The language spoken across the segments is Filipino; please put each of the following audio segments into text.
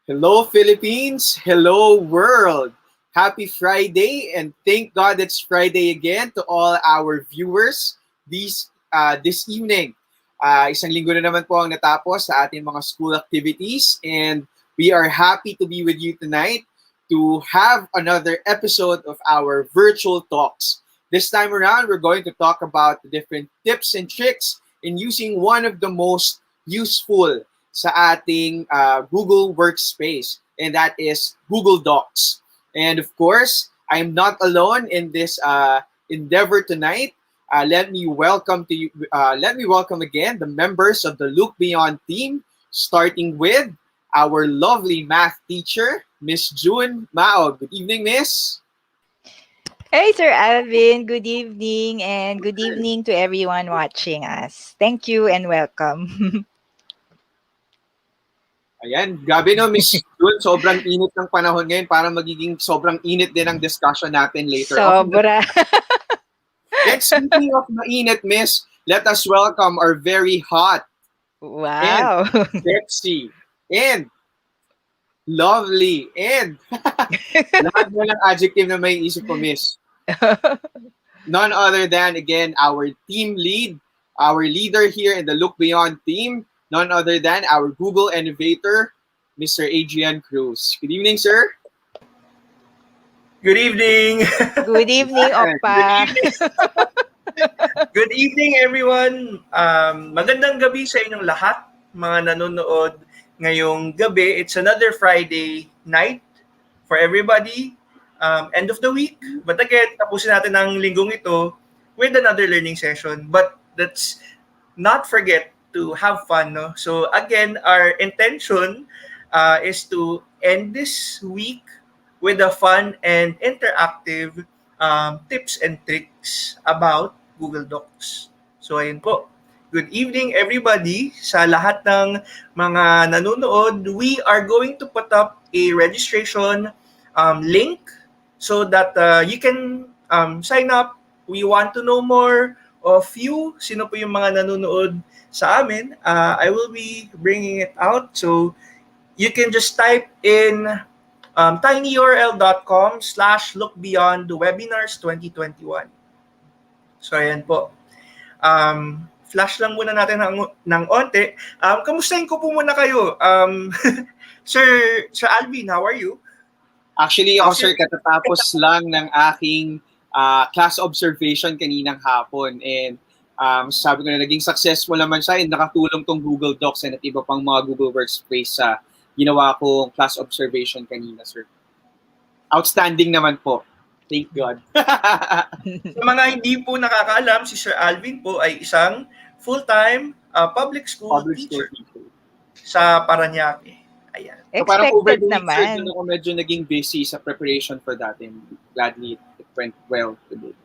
Hello, Philippines. Hello, world. Happy Friday, and thank God it's Friday again to all our viewers this evening. Isang linggo na naman po ang natapos sa ating mga school activities, and we are happy to be with you tonight to have another episode of our virtual talks. This time around, we're going to talk about the different tips and tricks in using one of the most useful sa ating Google Workspace, and that is Google Docs. And of course, I'm not alone in this endeavor tonight. Let me welcome again the members of the Look Beyond team, starting with our lovely math teacher, Miss June Mao. Good evening, Miss. Hey, Sir Alvin. Good evening, and good evening to everyone watching us. Thank you and welcome. Ayan, gabi no, Miss June, sobrang init ng panahon ngayon, parang magiging sobrang init din ang discussion natin later on. Sobra. And speaking of mainit, Miss, let us welcome our very hot, Wow. and sexy, and lovely, and lahat mo ng adjective na may isip ko, Miss. None other than, again, our team lead, our leader here in the Look Beyond team, none other than our Google innovator, Mr. Adrian Cruz. Good evening, sir. Good evening. Good evening, Oppa. Good evening, everyone. Magandang gabi sa inyong lahat, mga nanonood ngayong gabi. It's another Friday night for everybody. End of the week. But again, tapusin natin ang linggong ito with another learning session. But let's not forget to have fun, no? So again, our intention is to end this week with a fun and interactive tips and tricks about Google Docs. So ayun po. Good evening, everybody. Sa lahat ng mga nanonood, we are going to put up a registration link so that you can sign up. We want to know more of you. Sino po yung mga nanonood sa amin? I will be bringing it out. So you can just type in tinyurl.com/lookbeyondwebinars2021. So ayan po. Flash lang muna natin ng onte. Kamustahin ko po muna kayo. Sir Alvin, how are you? Actually, ako, sir, katatapos lang ng aking class observation kaninang hapon. And sabi ko na naging successful naman siya, and nakatulong tong Google Docs and at iba pang mga Google Workspace sa ginawa kong class observation kanina, sir. Outstanding naman po. Thank God. Sa mga hindi po nakakaalam, si Sir Alvin po ay isang full-time public school teacher sa Parañaque. Ayan. So parang over the week, naman. sir, doon ako medyo naging busy sa preparation for that, and gladly it went well today.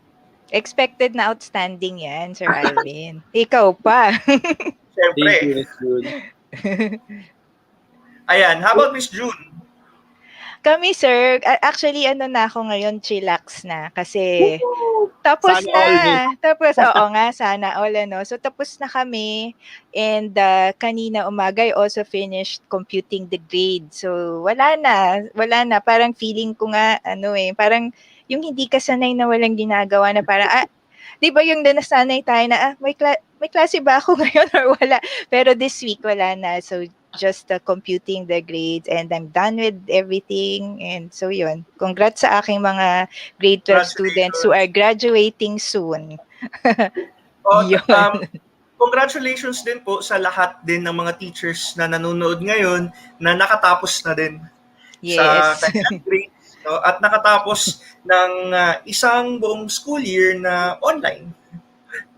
Expected na outstanding yan, Sir Alvin. Ikaw pa. Siyempre. Thank you, Miss June. Ayan. How about Miss June? Kami sir, actually ano na ako ngayon, chillax na kasi tapos Sana na. all din. Tapos oo nga, sana all ano. So tapos na kami and kanina umaga I also finished computing the grade. So wala na. Parang feeling ko nga ano parang yung hindi ka sanay na walang ginagawa na parang 'di ba yung nasanay tayo na may klase ba ako ngayon or wala. Pero this week wala na. So just computing the grades and I'm done with everything and so yun. Congrats sa aking mga grade 12 students who are Congratulations. graduating soon. O, Yun. congratulations din po sa lahat din ng mga teachers na nanonood ngayon na nakatapos na din sa Yes. kanilang grades, no? At nakatapos ng isang buong school year na online.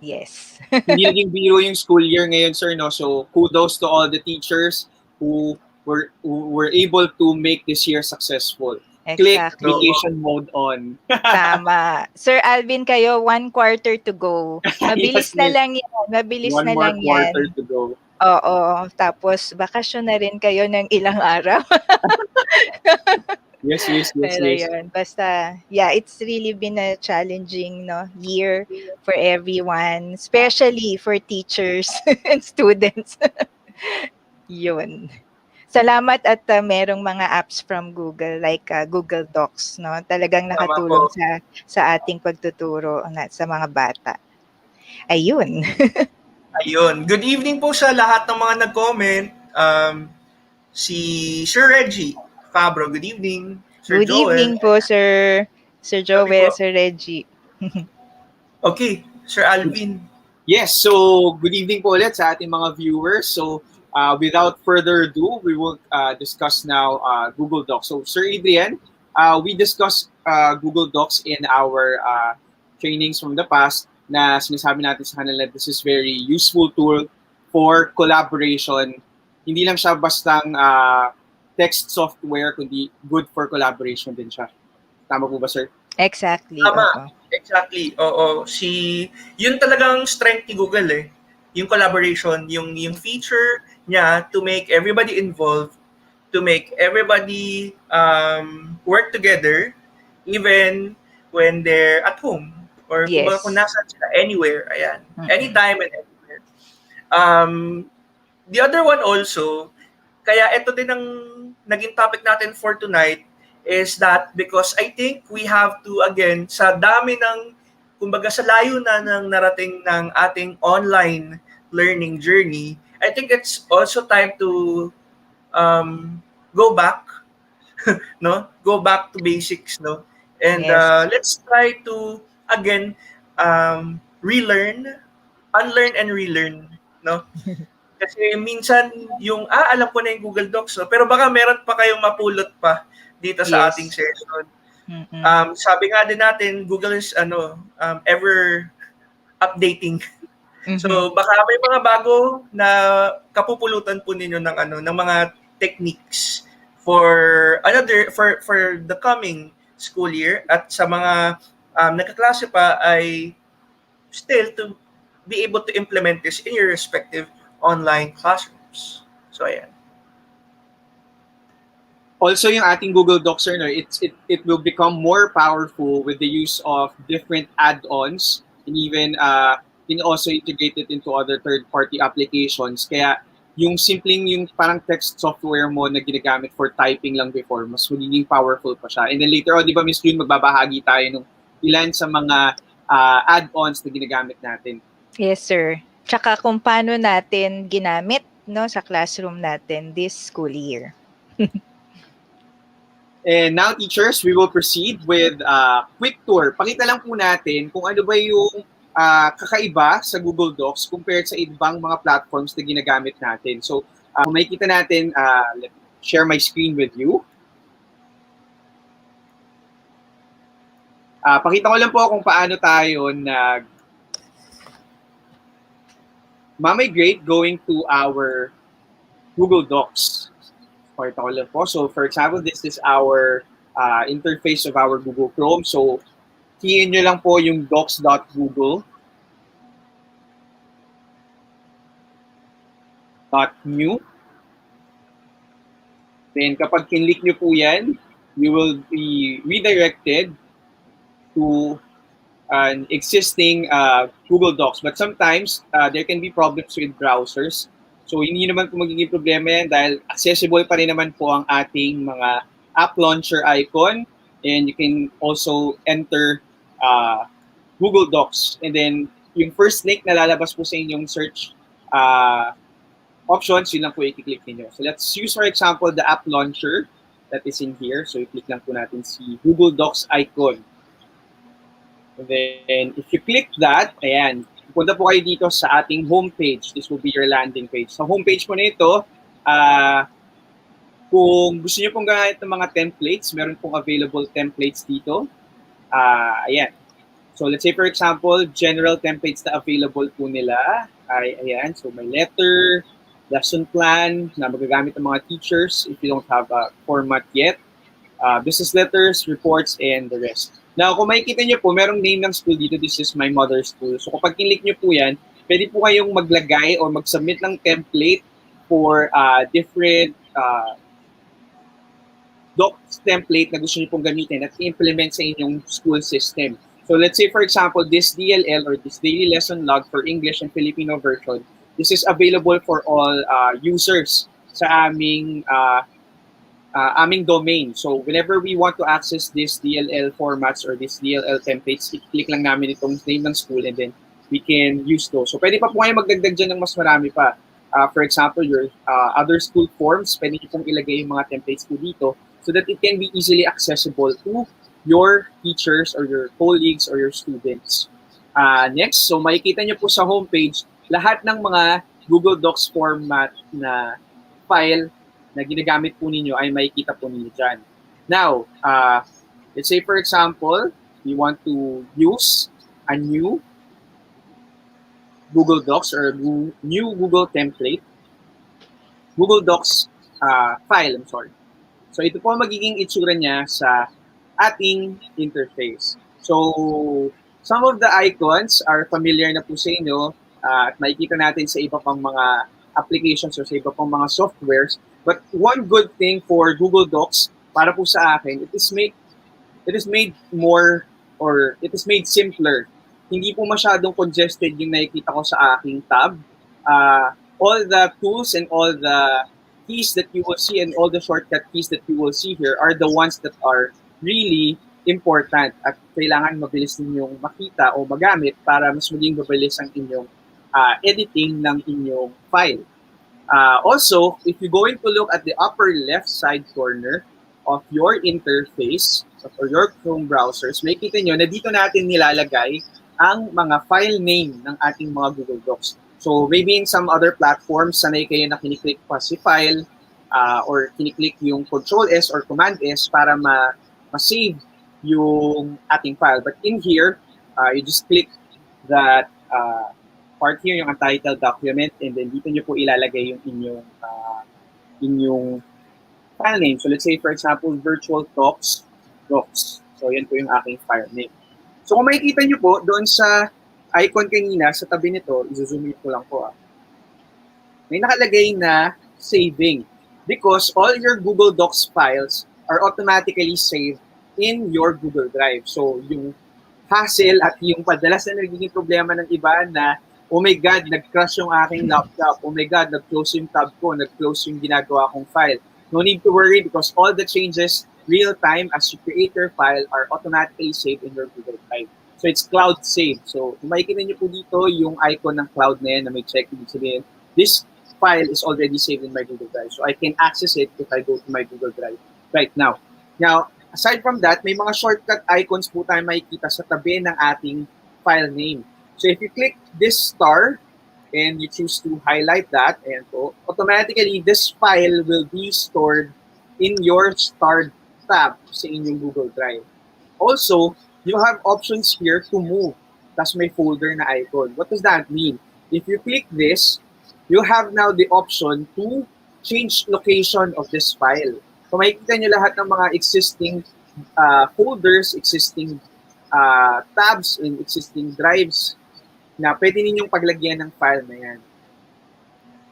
Yes. Hindi naging biro yung school year ngayon, sir, no? So, kudos to all the teachers who were able to make this year successful. Click Exactly. So, vacation mode on. Tama. Sir Alvin kayo, 1 quarter to go. Yes, Mabilis na miss. lang yan. Mabilis One na more lang quarter yan. to go. Oo. Tapos, bakasyon na rin kayo ng ilang araw. Yes, yes, yes, Pero yes. yun, basta, yeah, it's really been a challenging year for everyone, especially for teachers and students. Yun. Salamat at merong mga apps from Google like Google Docs, no? Talagang tama nakatulong po. sa ating pagtuturo sa mga bata. Ayun. Ayun. Good evening po sa lahat ng mga nag-comment. Si Sir Reggie Fabro, good evening. Sir Good Joel, evening po, Sir gabi Joel, po. Sir Reggie. Okay, Sir Alvin. Yes, so good evening po ulit sa ating mga viewers. So without further ado, we will discuss now Google Docs. So Sir Adrian, we discussed Google Docs in our trainings from the past na sinasabi natin sa kanila this is very useful tool for collaboration. Hindi lang siya bastang text software, kundi good for collaboration din siya. Tama po ba, sir? Exactly, oo. Tama. Exactly. Oo. Yun talagang strength ni Google eh. Yung collaboration, yung feature niya to make everybody involved, to make everybody work together, even when they're at home. Or kumbaga kung Yes. nasaan sila, anywhere. Ayan. Mm-mm. Anytime and anywhere. Um, the other one also, kaya ito din ang naging topic natin for tonight is that because I think we have to, again, sa dami ng, kumbaga sa layo na ng narating ng ating online learning journey, I think it's also time to go back, no? Go back to basics, no? And Yes. let's try to, again, relearn, unlearn and relearn, no? Kasi minsan yung alam ko na yung Google Docs, no? Pero baka meron pa kayong mapulot pa dito sa ating Yes. session. Mm-mm. Sabi nga din natin, Google is ever updating. Mhm. So baka may mga bago na kapupulutan po ninyo ng mga techniques for the coming school year at sa mga nagkaklase pa ay still to be able to implement this in your respective online classrooms. So ayan. Also, yung ating Google Docs, sir, no, it will become more powerful with the use of different add-ons and even can also integrate it into other third-party applications. Kaya yung simpleng yung parang text software mo na ginagamit for typing lang before, mas magiging powerful pa siya. And then later on, di ba, Miss June, magbabahagi tayo ng ilan sa mga add-ons na ginagamit natin. Yes, sir. Tsaka kung paano natin ginamit sa classroom natin this school year. And now, teachers, we will proceed with quick tour. Pakita lang po natin kung ano ba yung kakaiba sa Google Docs compared sa ibang mga platforms na ginagamit natin. So, kung makikita natin, let me share my screen with you. Pakita ko lang po kung paano tayo migrate going to our Google Docs. Pakita ko lang po. So, for example, this is our interface of our Google Chrome. So, key-in nyo lang po yung docs.google.new. Then, kapag kinlik nyo po yan, you will be redirected to an existing Google Docs. But sometimes, there can be problems with browsers. So, hindi naman po magiging problema yan dahil accessible pa rin naman po ang ating mga app launcher icon. And you can also enter Google Docs. And then, yung first link na lalabas po sa inyong search options, yun lang po i-click niyo. So, let's use, for example, the app launcher that is in here. So, i-click lang po natin si Google Docs icon. And then, if you click that, ayan, punta po kayo dito sa ating homepage. This will be your landing page. Sa homepage po na ito, kung gusto niyo pong gamit ng mga templates, meron pong available templates dito. Ayan. So, let's say, for example, general templates na available po nila. Ayan. So, may letter, lesson plan na magagamit ng mga teachers if you don't have a format yet. Business letters, reports, and the rest. Now, kung makikita nyo po, merong name ng school dito. This is my mother's school. So, kapag kinlik nyo po yan, pwede po kayong maglagay or mag-submit ng template for different docs template na gusto nyo pong gamitin at i-implement sa inyong school system. So, let's say, for example, this DLL or this daily lesson log for English and Filipino version, this is available for all users sa aming domain. So, whenever we want to access this DLL formats or this DLL templates, i-click lang namin itong name ng school and then we can use those. So, pwede pa po kayo magdagdag dyan ng mas marami pa. For example, your other school forms, pwede nyo pong ilagay yung mga templates po dito so that it can be easily accessible to your teachers or your colleagues or your students. Next, so makikita nyo po sa homepage, lahat ng mga Google Docs format na file na ginagamit po ninyo ay makikita po ninyo dyan. Now, let's say for example, we want to use a new Google Docs or new Google template, Google Docs file, I'm sorry. So ito po magiging itsura niya sa ating interface. So some of the icons are familiar na po sa inyo at makikita natin sa iba pang mga applications or sa iba pang mga softwares. But one good thing for Google Docs para po sa akin, it is made more or it is made simpler. Hindi po masyadong congested yung nakikita ko sa aking tab. All the tools and all the keys that you will see and all the shortcut keys that you will see here are the ones that are really important at kailangan mabilis ninyong makita o magamit para mas maging mabilis ang inyong editing ng inyong file. Also, if you're going to look at the upper left side corner of your interface or your Chrome browsers, makikita nyo na dito natin nilalagay ang mga file name ng ating mga Google Docs. So maybe in some other platforms, sanay kayo na kiniklik pa si file or kiniklik yung Control S or Command S para ma-save yung ating file. But in here, you just click that part here, yung untitled document, and then dito nyo po ilalagay yung inyong file name. So let's say, for example, virtual talks docs. So yan po yung aking file name. So kung makikita nyo po, doon sa icon kanina, sa tabi nito, i-zoom in ko lang po. May nakalagay na saving because all your Google Docs files are automatically saved in your Google Drive. So yung hassle at yung padalas na nagiging problema ng iba na, oh my God, nag-crash yung aking laptop. Oh my God, nag-close yung tab ko, nag-close yung ginagawa kong file. No need to worry because all the changes real-time as you create your file are automatically saved in your Google Drive. So it's cloud saved. So kung makikita niyo po dito yung icon ng cloud na yan na may check, ibig sabihin, this file is already saved in my Google Drive. So I can access it if I go to my Google Drive right now. Now, aside from that, may mga shortcut icons po tayo makikita sa tabi ng ating file name. So if you click this star and you choose to highlight that, and po, automatically this file will be stored in your starred tab sa inyong Google Drive. Also, you have options here to move. Tapos may folder na icon. What does that mean? If you click this, you have now the option to change location of this file. So makikita nyo lahat ng mga existing folders, existing tabs, and existing drives na pwede ninyong paglagyan ng file na yan.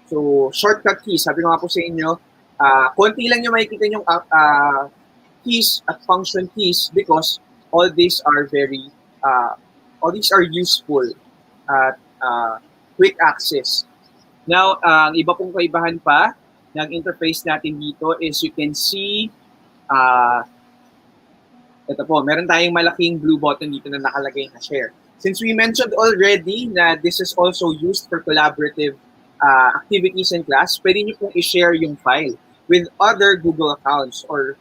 So, shortcut keys, sabi ko nga po sa inyo, konti lang yung makikita yung keys at function keys because all these are very all these are useful at quick access. Now, ang iba pong kaibahan pa ng interface natin dito is you can see uh, ito po, meron tayong malaking blue button dito na nakalagay na share. Since we mentioned already na this is also used for collaborative activities in class, pwede nyo pong i-share yung file with other Google accounts or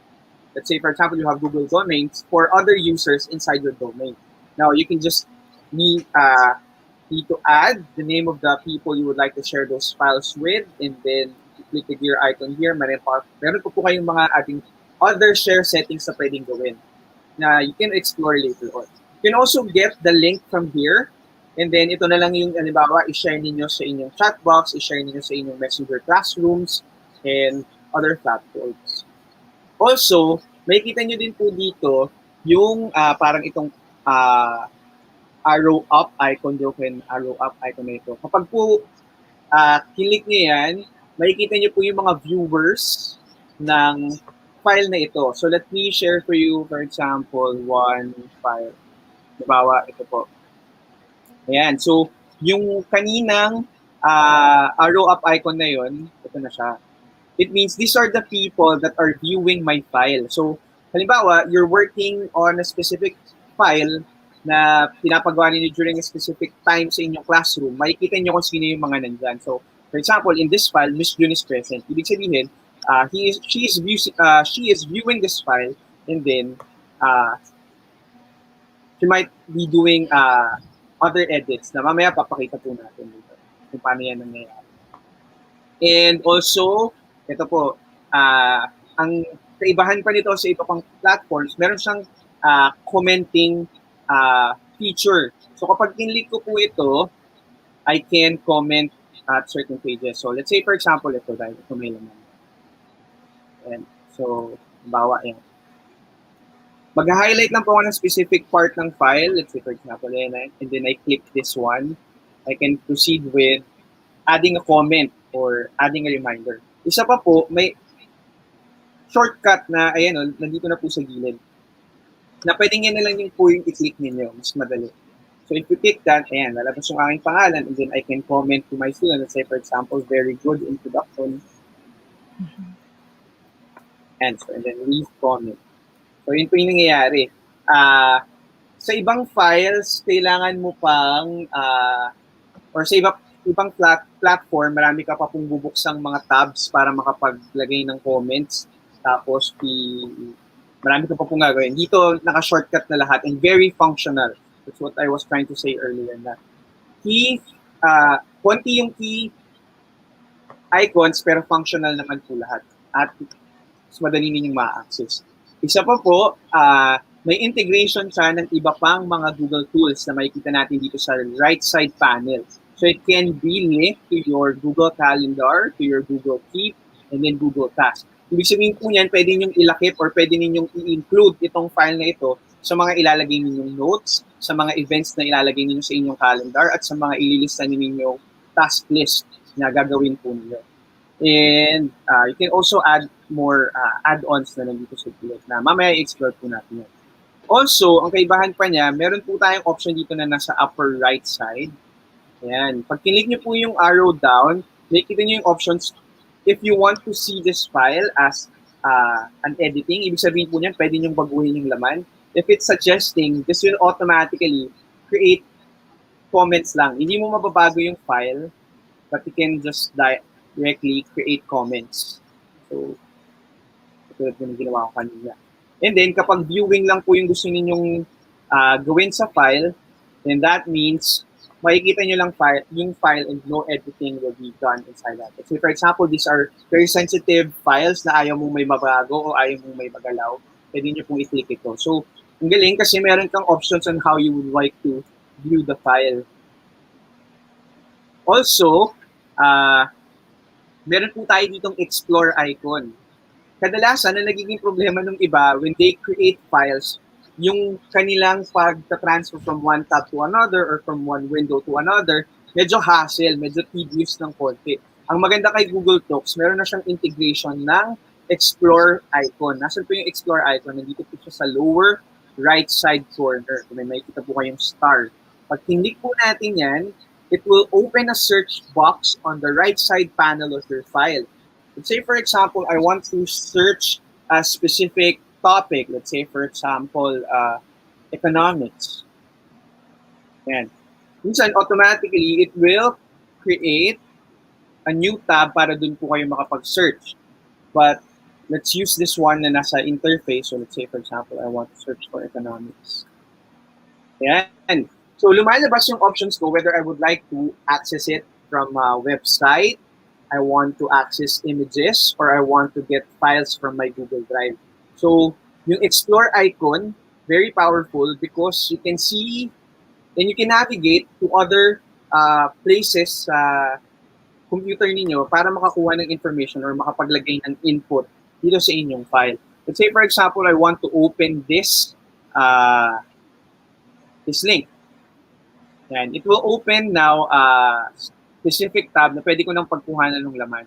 let's say, for example, you have Google domains for other users inside your domain. Now, you can just need to add the name of the people you would like to share those files with, and then click the gear icon here. Meron po kayong mga ating other share settings na pwedeng gawin na you can explore later on. You can also get the link from here, and then ito na lang yung, halimbawa, i-share ninyo sa inyong chat box, i-share ninyo sa inyong Messenger classrooms, and other platforms. Also, makikita nyo din po dito yung parang itong arrow up icon, arrow up icon na ito. Kapag po click nyo yan, makikita nyo po yung mga viewers ng file na ito. So let me share for you, for example, one file. Halimbawa, ito po. Ayan. So, yung kaninang arrow up icon na yon, ito na siya. It means these are the people that are viewing my file. So, halimbawa, you're working on a specific file na pinapagawa ninyo during a specific time sa inyong classroom, makikita nyo kung sino yung mga nandyan. So, for example, in this file, Miss June is present. Ibig sabihin, she is viewing this file, and then she might be doing other edits na mamaya papakita po natin dito kung paano yan nangyayari. And also, ito po, ang kaibahan pa nito sa iba pang platforms, meron siyang commenting feature. So kapag kinlik ko po ito, I can comment at certain pages. So let's say for example, ito dahil ito may laman. And so, bawa yan. Mag-highlight lang po ako ng specific part ng file. Let's say for example, and then I click this one. I can proceed with adding a comment or adding a reminder. Isa pa po, may shortcut na, ayan o, nandito na po sa gilid. Na pwedeng yan na lang yung po yung i-click ninyo, mas madali. So if you click that, ayan, lalabas yung aking pangalan, and then I can comment to my student, let's say for example, very good introduction. Answer, and then leave comment. So yun po yung nangyayari. Sa ibang files, kailangan mo pang, or sa ibang platform, marami ka pa pong bubuksang mga tabs para makapaglagay ng comments. Tapos, marami ka pa pong gagawin. Dito, naka-shortcut na lahat and very functional. That's what I was trying to say earlier. Na konti yung key icons, pero functional naman po lahat. At mas madali ninyong ma-access. Isa pa po, may integration siya ng iba pang mga Google tools na makikita natin dito sa right side panel. So it can be linked to your Google Calendar, to your Google Keep, and then Google Tasks. Ibig sabihin po niyan, pwede ninyong ilakip or pwede ninyong i-include itong file na ito sa mga ilalagay ninyong notes, sa mga events na ilalagay ninyo sa inyong calendar, at sa mga ililista ninyong task list na gagawin po ninyo. And you can also add more add-ons na nandito sa gilid na mamaya i-explore po natin yun. Also, ang kaibahan pa niya, meron po tayong option dito na nasa upper right side. Ayan. Pag kilik niyo po yung arrow down, makikita niyo yung options. If you want to see this file as an editing, ibig sabihin po niyan, pwede niyong baguhin yung laman. If it's suggesting, this will automatically create comments lang. Hindi mo mababago yung file, but you can just directly create comments. So, ito yung ginawa ko kanina. And then, kapag viewing lang po yung gusto ninyong gawin sa file, then that means makikita nyo lang yung file and no editing will be done inside that. So for example, these are very sensitive files na ayaw mong may mabago o ayaw mong may magalaw. Pwede nyo pong i-click ito. So, ang galing kasi meron kang options on how you would like to view the file. Also, meron po tayo ditong explore icon. Kadalasan, na nagiging problema ng iba, when they create files, yung kanilang pag-transfer from one tab to another or from one window to another, medyo hassle, medyo tedious ng konti. Ang maganda kay Google Docs, meron na siyang integration ng explore icon. Nasaan po yung explore icon? Nandito po siya sa lower right side corner. Kung may makikita po kayong star. Pag click po natin yan, it will open a search box on the right side panel of your file. Let's say, for example, I want to search a specific topic. Let's say, for example, economics. Yan. Minsan, automatically, it will create a new tab para dun po kayo makapag-search. But let's use this one na nasa interface. So let's say, for example, I want to search for economics. Yan. So lumalabas yung options ko whether I would like to access it from a website, I want to access images, or I want to get files from my Google Drive. So yung explore icon, very powerful because you can see and you can navigate to other places sa computer ninyo para makakuha ng information or makapaglagay ng input dito sa inyong file. Let's say, for example, I want to open this link. And it will open now a specific tab na pwede ko nang pagkuhanan ng laman.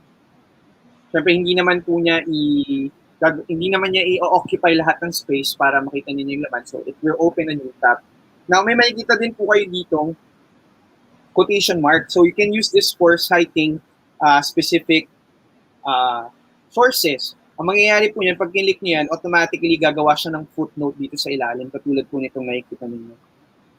Siyempre, hindi naman niya i-occupy lahat ng space para makita niyo yung laman. So, it will open a new tab. Now, may makikita din po kayo ditong quotation mark. So, you can use this for citing specific sources. Ang mangyayari po yan, pag kinlik niyo yan, automatically gagawa siya ng footnote dito sa ilalim, katulad po nitong nakikita ninyo.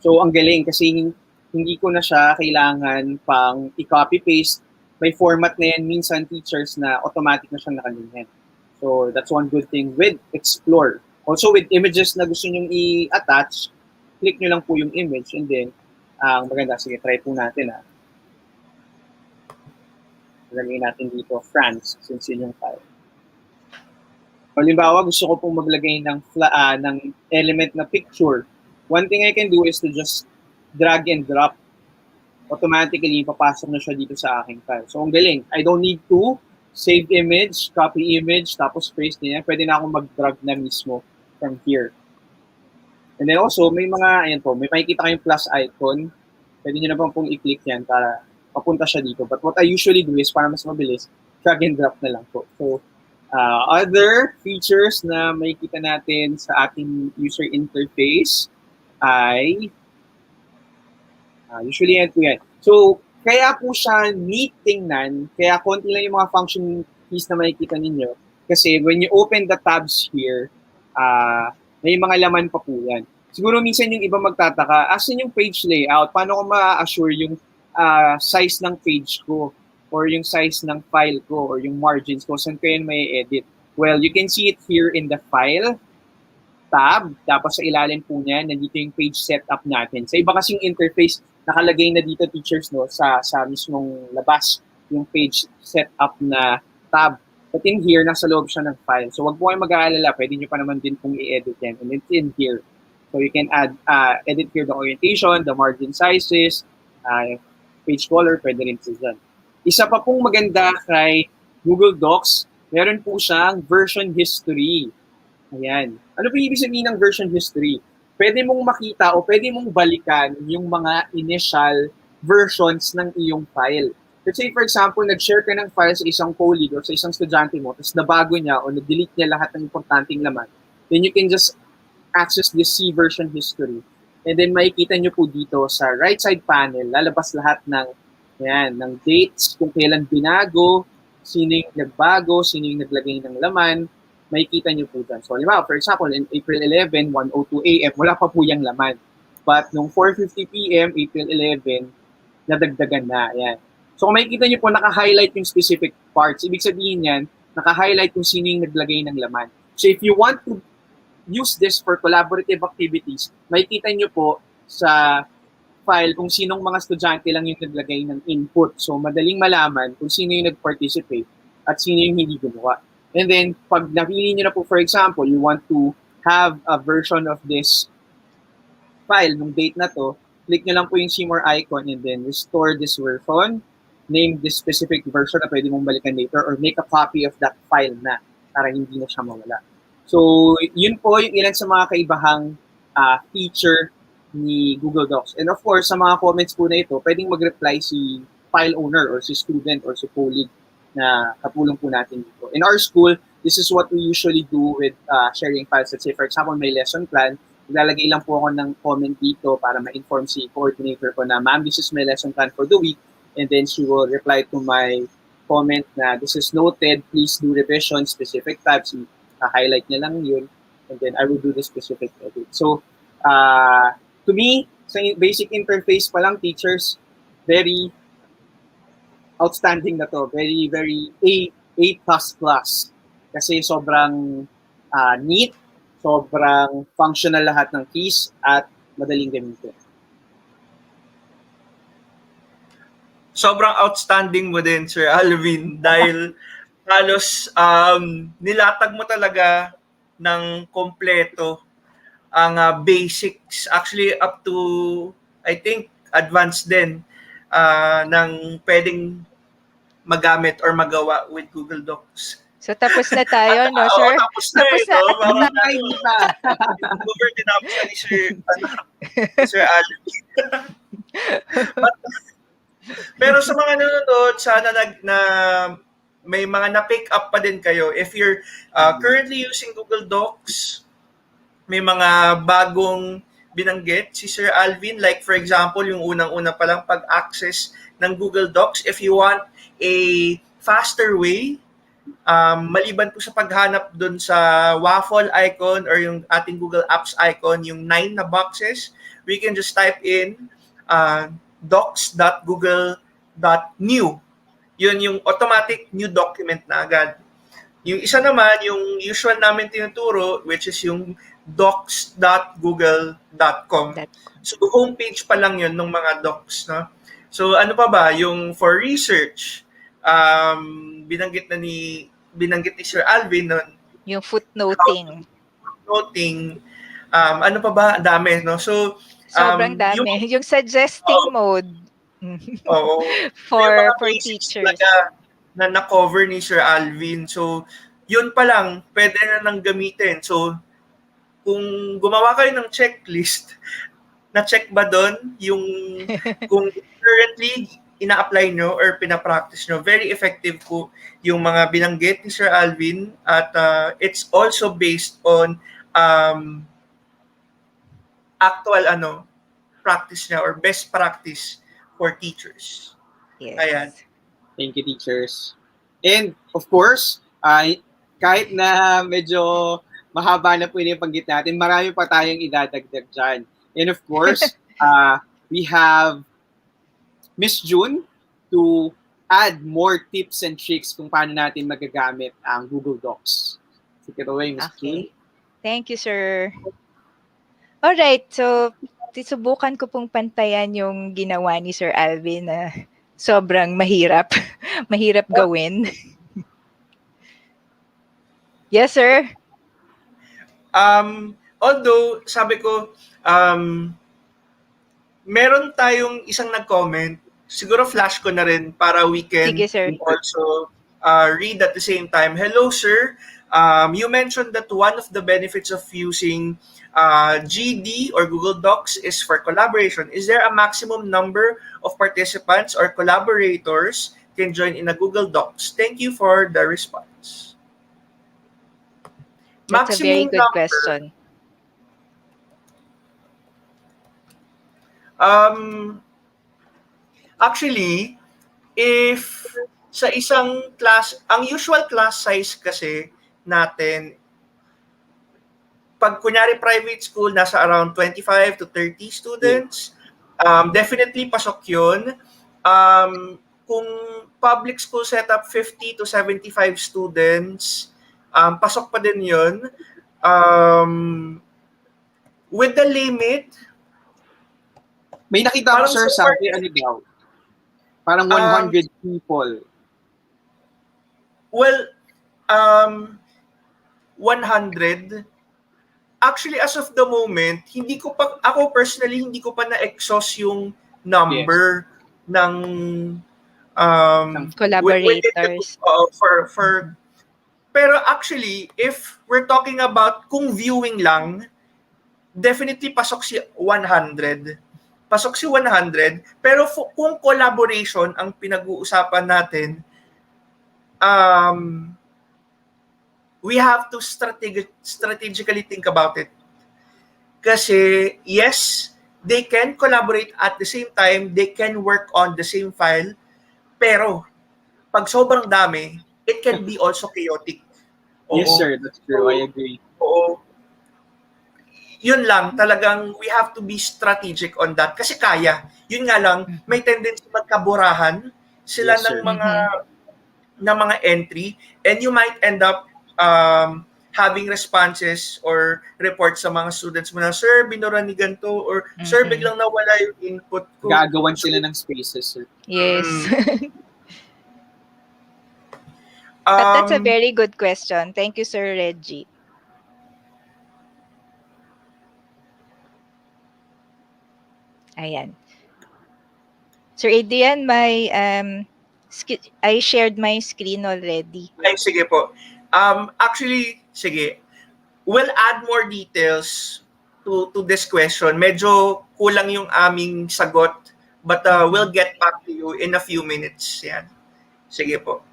So, ang galing kasi hindi ko na siya kailangan pang i-copy-paste. May format na yan, minsan teachers na automatic na siyang nakalinya. So, that's one good thing with Explore. Also, with images na gusto nyo i-attach, click nyo lang po yung image and then, maganda, sige, try po natin Lagay natin dito, France, since yun yung file. Halimbawa, gusto ko pong maglagay ng element na picture. One thing I can do is to just drag and drop. Automatically, papasok na siya dito sa aking file. So, ang galing. I don't need to save image, copy image, tapos paste niya. Pwede na akong mag-drag na mismo from here. And then also, may makikita kayong plus icon. Pwede nyo na pong i-click yan para papunta siya dito. But what I usually do is, para mas mabilis, drag and drop na lang po. So, other features na makikita natin sa ating user interface ay usually yan po yan. So, kaya po siya neat tingnan, kaya konti lang yung mga function keys na makikita ninyo. Kasi when you open the tabs here, may mga laman pa po yan. Siguro minsan yung iba magtataka, asan yung page layout? Paano ko ma-assure yung size ng page ko or yung size ng file ko or yung margins ko? Saan ko yan may edit? Well, you can see it here in the file tab. Tapos sa ilalim po niya, nandito yung page setup natin. Sa iba kasing interface, nakalagay na dito teachers sa mismong labas yung page setup na tab. But in here, nasa loob siya ng file. So wag po kayo mag-aalala, pwede nyo pa naman din pong i-edit yan. And it's in here. So you can edit here the orientation, the margin sizes, page color, pwede rin po dyan. Isa pa pong maganda kay Google Docs, meron po siyang version history. Ayan. Ano po ibig sabihin ng version history? Pwede mong makita o pwede mong balikan yung mga initial versions ng iyong file. Let's say, for example, nag-share ka ng file sa isang colleague or sa isang estudyante mo, tapos nabago niya o na-delete niya lahat ng importanteng laman, then you can just access this C version history. And then makikita nyo po dito sa right side panel, lalabas lahat ng dates, kung kailan binago, sino yung nagbago, sino yung naglagay ng laman, makikita nyo po dyan. So, halimbawa, for example, in April 11, 1:02 a.m., wala pa po yung laman. But nung 4:50 p.m., April 11, nadagdagan na. Ayan. So, kung makikita nyo po, naka-highlight yung specific parts. Ibig sabihin yan, naka-highlight kung sino yung naglagay ng laman. So, if you want to use this for collaborative activities, makikita nyo po sa file kung sinong mga estudyante lang yung naglagay ng input. So, madaling malaman kung sino yung nag-participate at sino yung hindi gumawa. And then, pag napili nyo na po, for example, you want to have a version of this file, nung date na to, click nyo lang po yung see more icon and then restore this version, name this specific version na pwede mong balikan later or make a copy of that file na para hindi na siya mawala. So, yun po yung ilan sa mga kaibahang feature ni Google Docs. And of course, sa mga comments po na ito, pwedeng mag-reply si file owner or si student or si colleague na katulong po natin dito. In our school, this is what we usually do with sharing files. Let's say, for example, may lesson plan, ilalagay lang po ako ng comment dito para ma-inform si coordinator ko na, ma'am, this is my lesson plan for the week. And then she will reply to my comment na, this is noted, please do revision, specific types, highlight niya lang yun. And then I will do the specific edit. So, to me, sa basic interface pa lang, teachers, very outstanding na to. Very, very A++. Kasi sobrang neat, sobrang functional lahat ng keys at madaling gamitin. Sobrang outstanding mo din, Sir Alvin, dahil halos nilatag mo talaga ng kompleto ang basics. Actually, up to, I think, advanced din ng pwedeng magamit or magawa with Google Docs. So tapos na tayo, no, sir? Oo, tapos na Tapos eh, na. no? Parang Hindi pa. over tinapos na ni Sir Alvin. Pero sa mga nanonood, sana na may mga na-pick up pa din kayo. If you're currently using Google Docs, may mga bagong binanggit si Sir Alvin. Like for example, yung unang-una pa lang pag-access ng Google Docs. If you want a faster way, maliban po sa paghanap dun sa waffle icon or yung ating Google Apps icon, yung 9 na boxes, we can just type in docs.google.new. Yun yung automatic new document na agad. Yung isa naman, yung usual namin tinuturo, which is yung docs.google.com. So, homepage pa lang yun ng mga docs. No? So, ano pa ba? Yung for research, binanggit ni Sir Alvin nun. Yung footnoting. Ano pa ba? Dami, no? So, sobrang dami. Yung suggesting mode. Oo. for basics teachers. Na na-cover ni Sir Alvin. So, yun pa lang, pwede na nang gamitin. So, kung gumawa kayo ng checklist, na-check ba doon yung kung currently ina-apply nyo or pina-practice nyo, very effective po yung mga binanggit ni Sir Alvin at it's also based on actual practice niya or best practice for teachers. Yes. Ayan. Thank you, teachers. And of course, kahit na medyo mahaba na po yung panggit natin, marami pa tayong idadagdag dyan. And of course, we have Miss June to add more tips and tricks kung paano natin magagamit ang Google Docs. Take it away, Miss June. Thank you, sir. Alright, so subukan ko pong pantayan yung ginawa ni Sir Alvin na sobrang mahirap. Mahirap gawin. Yes, sir. Although, sabi ko, meron tayong isang nag-comment, siguro flash ko na rin para we can also read at the same time. Hello, sir. You mentioned that one of the benefits of using GD or Google Docs is for collaboration. Is there a maximum number of participants or collaborators can join in a Google Docs? Thank you for the response. That's a very good question. Actually, if sa isang class, ang usual class size kasi natin, pag kunyari private school, nasa around 25 to 30 students, definitely pasok yun. Kung public school setup, 50 to 75 students, pasok pa din yun. With the limit, may nakita ko, sir, sabi, parang 100 people. Well, 100. Actually, as of the moment, ako personally, hindi ko pa na-exhaust yung number ng collaborators. Pero actually, if we're talking about kung viewing lang, definitely pasok si 100. Pasok si 100. Pero kung collaboration ang pinag-uusapan natin, we have to strategically think about it. Kasi, yes, they can collaborate at the same time, they can work on the same file, pero pag sobrang dami, it can be also chaotic. Yes, Oo. sir. That's true. I So, agree. oo. Yun lang, talagang we have to be strategic on that. Kasi kaya. Yun nga lang, may tendency magkaburahan sila Yes, ng sir. mga entry, and you might end up having responses or reports sa mga students mo na, "Sir, binura ni ganito," or, "Sir, Mm-mm. biglang nawala yung input ko." Gagawan So, sila ng spaces, sir. Yes. mm, But that's a um, very good question. Thank you, Sir Reggie. Ayan. Sir Adrian, I shared my screen already. ay, sige po. Actually, sige, we'll add more details to this question. Medyo kulang yung aming sagot, but we'll Mhm. get back to you in a few minutes. Yan. Sige po.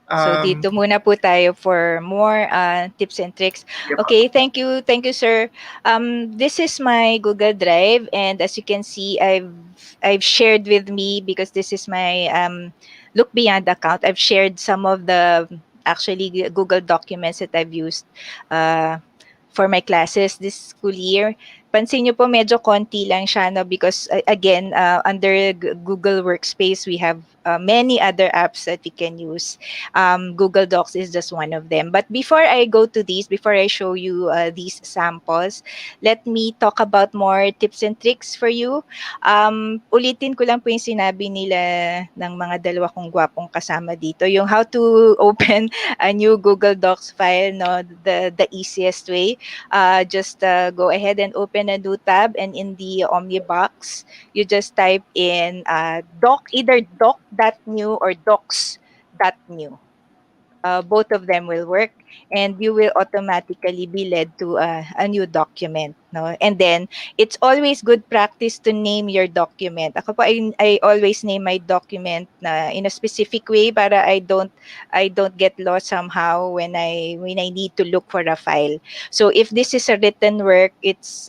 So Um, dito muna po tayo for more tips and tricks. sige po. Okay, thank you, sir. This is my Google Drive, and as you can see, I've shared with me because this is my Look Beyond account. I've shared some of the actually Google documents that I've used uh, for my classes this school year. Pansin niyo po medyo konti lang siya, no, because again, under Google Workspace we have many other apps that we can use. Google Docs is just one of them. But before I go to these, before I show you these samples, let me talk about more tips and tricks for you. Ulitin ko lang po yung sinabi nila ng mga dalawa kong gwapong kasama dito, yung how to open a new Google Docs file, no, the easiest way. Just go ahead and open a new tab, and in the Omnibox, you just type in either doc.new or docs.new. Both of them will work, and you will automatically be led to a new document, no, and then it's always good practice to name your document. Ako po, I always name my document na in a specific way para I don't get lost somehow when I need to look for a file. So if this is a written work, it's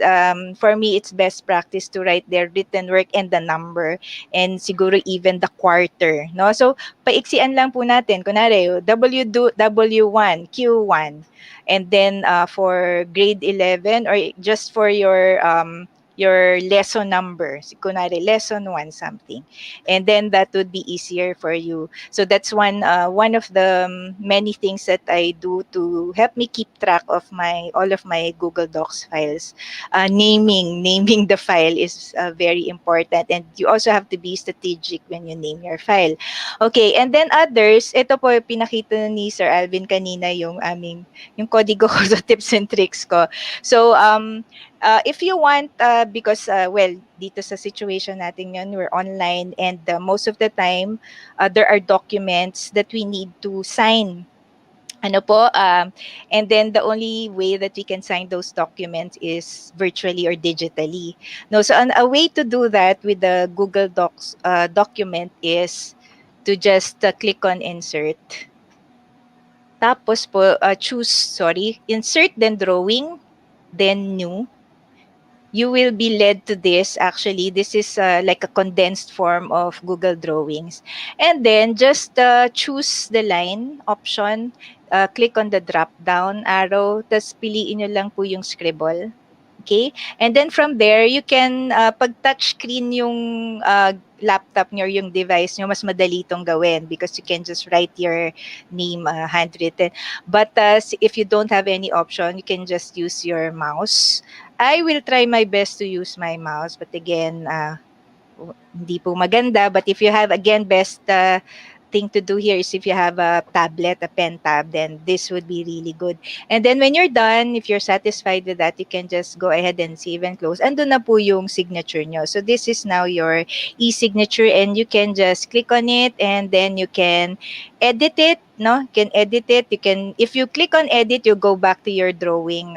for me it's best practice to write their written work and the number, and siguro even the quarter, no. So paiksian lang po natin. Kunwari, W1, Q1. And then for grade 11 or just for your lesson number. Kunwari, lesson 1 something. And then that would be easier for you. So that's one of the many things that I do to help me keep track of all of my Google Docs files. Naming the file is very important, and you also have to be strategic when you name your file. Okay, and then others, ito po pinakita ni Sir Alvin kanina yung kodigo ko sa tips and tricks ko. So if you want because well, dito sa situation natin yun, we're online, and most of the time there are documents that we need to sign. Ano po, and then the only way that we can sign those documents is virtually or digitally. No, so a way to do that with the Google Docs document is to just click on insert. Tapos po, insert, then drawing, then new. You will be led to this. Actually, this is like a condensed form of Google Drawings. And then just choose the line option, click on the drop down arrow, tapos piliin nyo lang po yung scribble. Okay? And then from there, you can, pag touch screen yung laptop nyo or yung device nyo, mas madali itong gawin because you can just write your name handwritten. But if you don't have any option, you can just use your mouse. I will try my best to use my mouse, but again, hindi po maganda. But if you have, again, best thing to do here is if you have a tablet, a pen tab, then this would be really good. And then when you're done, if you're satisfied with that, you can just go ahead and save and close. Andun na po yung signature nyo. So this is now your e-signature, and you can just click on it, and then you can edit it, no? You can edit it. You can, if you click on edit, you go back to your drawing,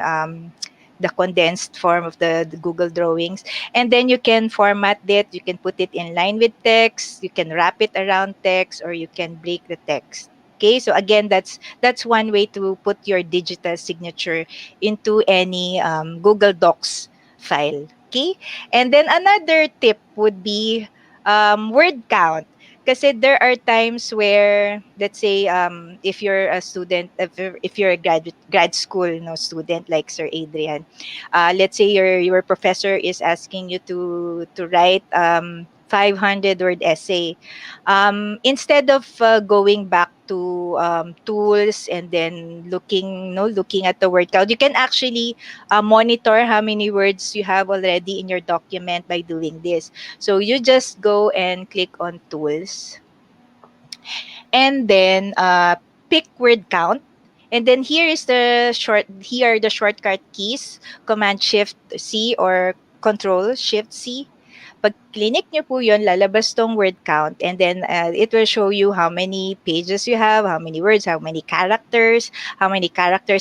the condensed form of the Google Drawings. And then you can format it. You can put it in line with text. You can wrap it around text, or you can break the text. Okay, so again, that's one way to put your digital signature into any Google Docs file. Okay, and then another tip would be word count. Kasi there are times where, let's say, if you're a student, if you're a grad school student like Sir Adrian, let's say your professor is asking you to write 500 word essay. Instead of going back to tools and then looking at the word count, you can actually monitor how many words you have already in your document by doing this. So you just go and click on tools, and then pick word count. And then here are the shortcut keys: Command Shift C or Control Shift C. Pag clinic nyo po yun, lalabas tong word count, and then it will show you how many pages you have, how many words, how many characters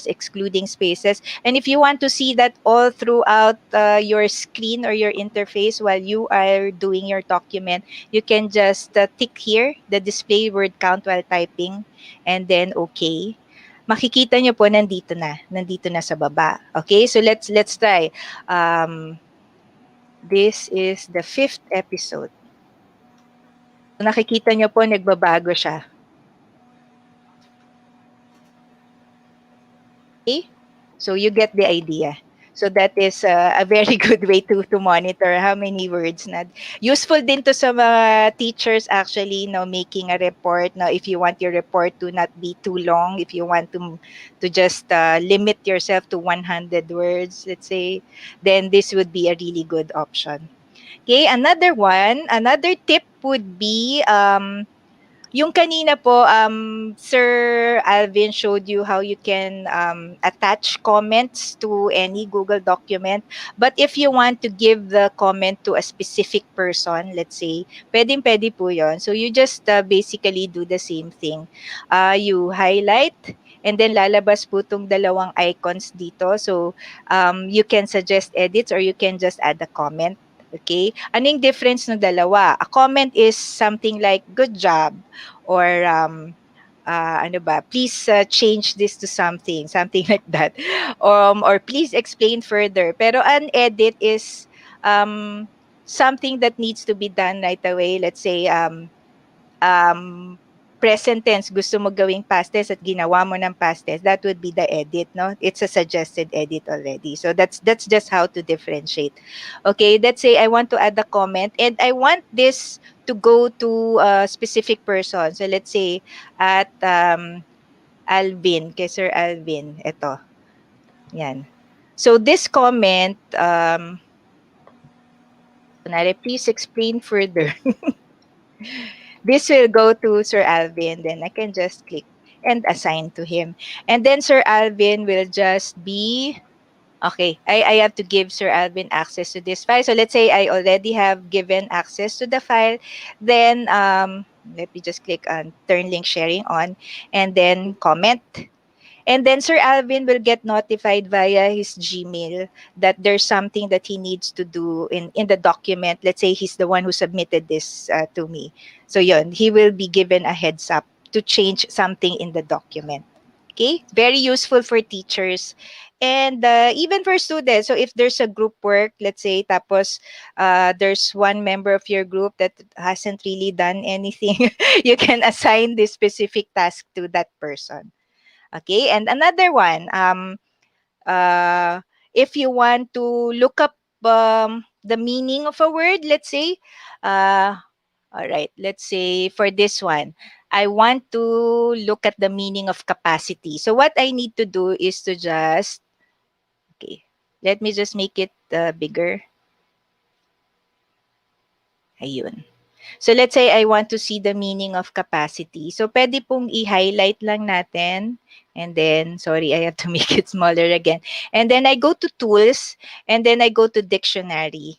excluding spaces. And if you want to see that all throughout your screen or your interface while you are doing your document, you can just tick here, the display word count while typing, and then okay. Makikita nyo po nandito na sa baba. Okay, so let's try. This is the 5th episode. So nakikita nyo po nagbabago siya. Okay? So you get the idea. So that is a very good way to monitor how many words na. Useful din to sa mga teachers actually, making a report. Now, if you want your report to not be too long, if you want to just limit yourself to 100 words, let's say, then this would be a really good option. Okay, another tip would be yung kanina po, Sir Alvin showed you how you can attach comments to any Google document. But if you want to give the comment to a specific person, let's say, pwede po yun. So you just basically do the same thing. You highlight, and then lalabas po itong dalawang icons dito. So you can suggest edits or you can just add a comment. Okay? Ano yung difference ng dalawa? A comment is something like, good job, or ano ba, please change this to something like that. Or please explain further. Pero an edit is something that needs to be done right away. Let's say, um, present tense, gusto mo gawing past tense at ginawa mo ng past tense, that would be the edit, no? It's a suggested edit already. So that's just how to differentiate. Okay, let's say I want to add a comment and I want this to go to a specific person. So let's say at Alvin, kay Sir Alvin, ito. Yan. So this comment, please explain further. This will go to Sir Alvin. Then I can just click and assign to him. And then Sir Alvin will just be, okay, I have to give Sir Alvin access to this file. So let's say I already have given access to the file. Then let me just click on turn link sharing on, and then comment. And then Sir Alvin will get notified via his Gmail that there's something that he needs to do in the document. Let's say he's the one who submitted this to me. So yun, he will be given a heads up to change something in the document. Okay, very useful for teachers and even for students. So if there's a group work, let's say, tapos there's one member of your group that hasn't really done anything, you can assign this specific task to that person. Okay, and another one, if you want to look up the meaning of a word, let's say, all right, let's say for this one, I want to look at the meaning of capacity. So what I need to do is to just, okay, let me just make it bigger. Ayun. So let's say I want to see the meaning of capacity. So pwede pong i-highlight lang natin. And then, sorry, I have to make it smaller again. And then I go to tools, and then I go to dictionary.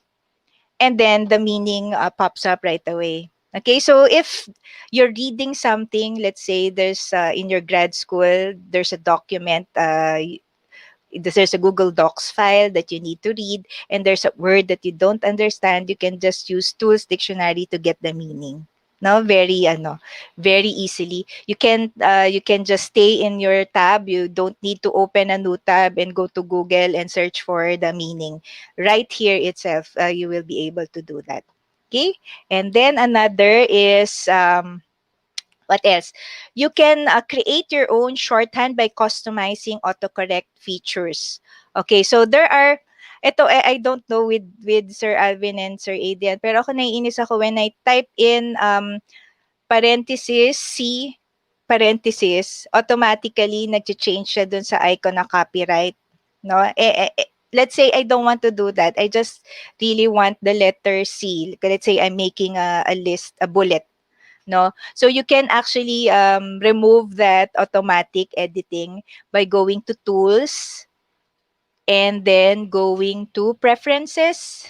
And then the meaning pops up right away. Okay, so if you're reading something, let's say there's in your grad school, there's a document, there's a Google Docs file that you need to read, and there's a word that you don't understand, you can just use tools dictionary to get the meaning. No, very easily. You can just stay in your tab. You don't need to open a new tab and go to Google and search for the meaning. Right here itself, you will be able to do that. Okay? And then another is what else? You can create your own shorthand by customizing autocorrect features. Okay, so there are ito I don't know with Sir Alvin and Sir Adrian, pero ako naiinis ako when I type in parenthesis C parenthesis, automatically nag-change siya dun sa icon na copyright, no? Let's say I don't want to do that. I just really want the letter C. Let's say I'm making a list, a bullet, no? So you can actually remove that automatic editing by going to tools and then going to preferences.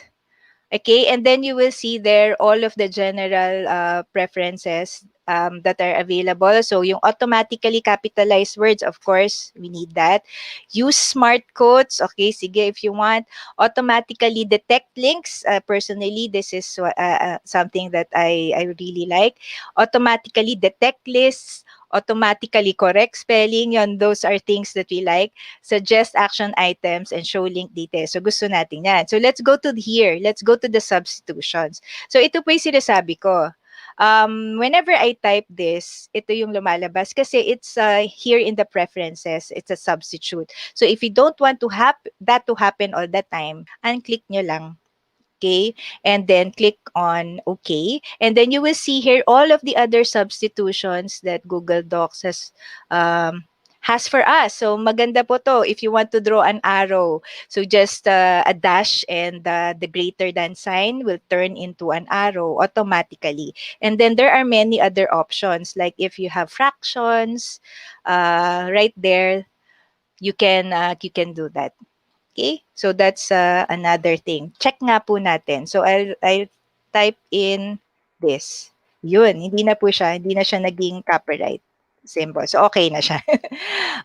Okay, and then you will see there all of the general preferences that are available. So yung automatically capitalized words, of course, we need that. Use smart quotes. Okay, sige, if you want. Automatically detect links. Personally, this is something that I really like. Automatically detect lists. Automatically correct spelling. Yon, those are things that we like. Suggest action items and show link details. So gusto natin yan. So let's go to here. Let's go to the substitutions. So ito po yung sinasabi ko. Whenever I type this, ito yung lumalabas kasi it's here in the preferences. It's a substitute. So if you don't want to have that to happen all the time, unclick nyo lang. Okay, and then click on OK, and then you will see here all of the other substitutions that Google Docs has for us. So maganda po to if you want to draw an arrow. So just a dash and the greater than sign will turn into an arrow automatically. And then there are many other options, like if you have fractions, right there, you can do that. Okay? So that's another thing. Check nga po natin. So I'll type in this. Yun, hindi na siya naging copyright symbol. So okay na siya.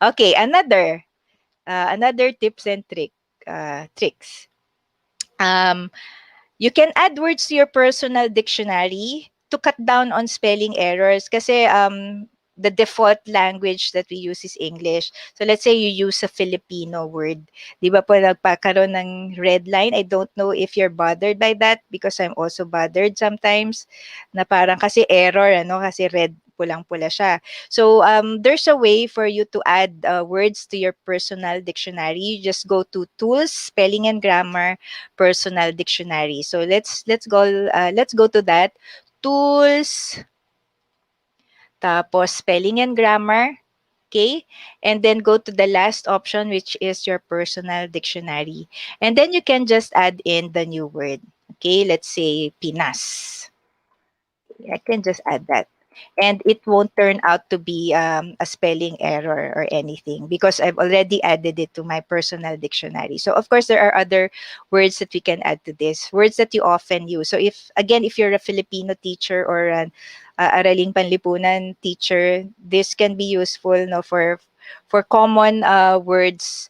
Okay, another tips and tricks. Um, you can add words to your personal dictionary to cut down on spelling errors kasi the default language that we use is English. So let's say you use a Filipino word. Di ba po nagpakaroon ng red line? I don't know if you're bothered by that because I'm also bothered sometimes na parang kasi error, ano? Kasi red, pulang-pula siya. So there's a way for you to add words to your personal dictionary. You just go to Tools, Spelling and Grammar, Personal Dictionary. So let's go to that. Tools, tapos spelling and grammar, okay? And then go to the last option, which is your personal dictionary. And then you can just add in the new word. Okay, let's say Pinas. I can just add that. And it won't turn out to be a spelling error or anything because I've already added it to my personal dictionary. So of course, there are other words that we can add to this, words that you often use. So if you're a Filipino teacher or an Araling Panlipunan teacher, this can be useful, no, for common words,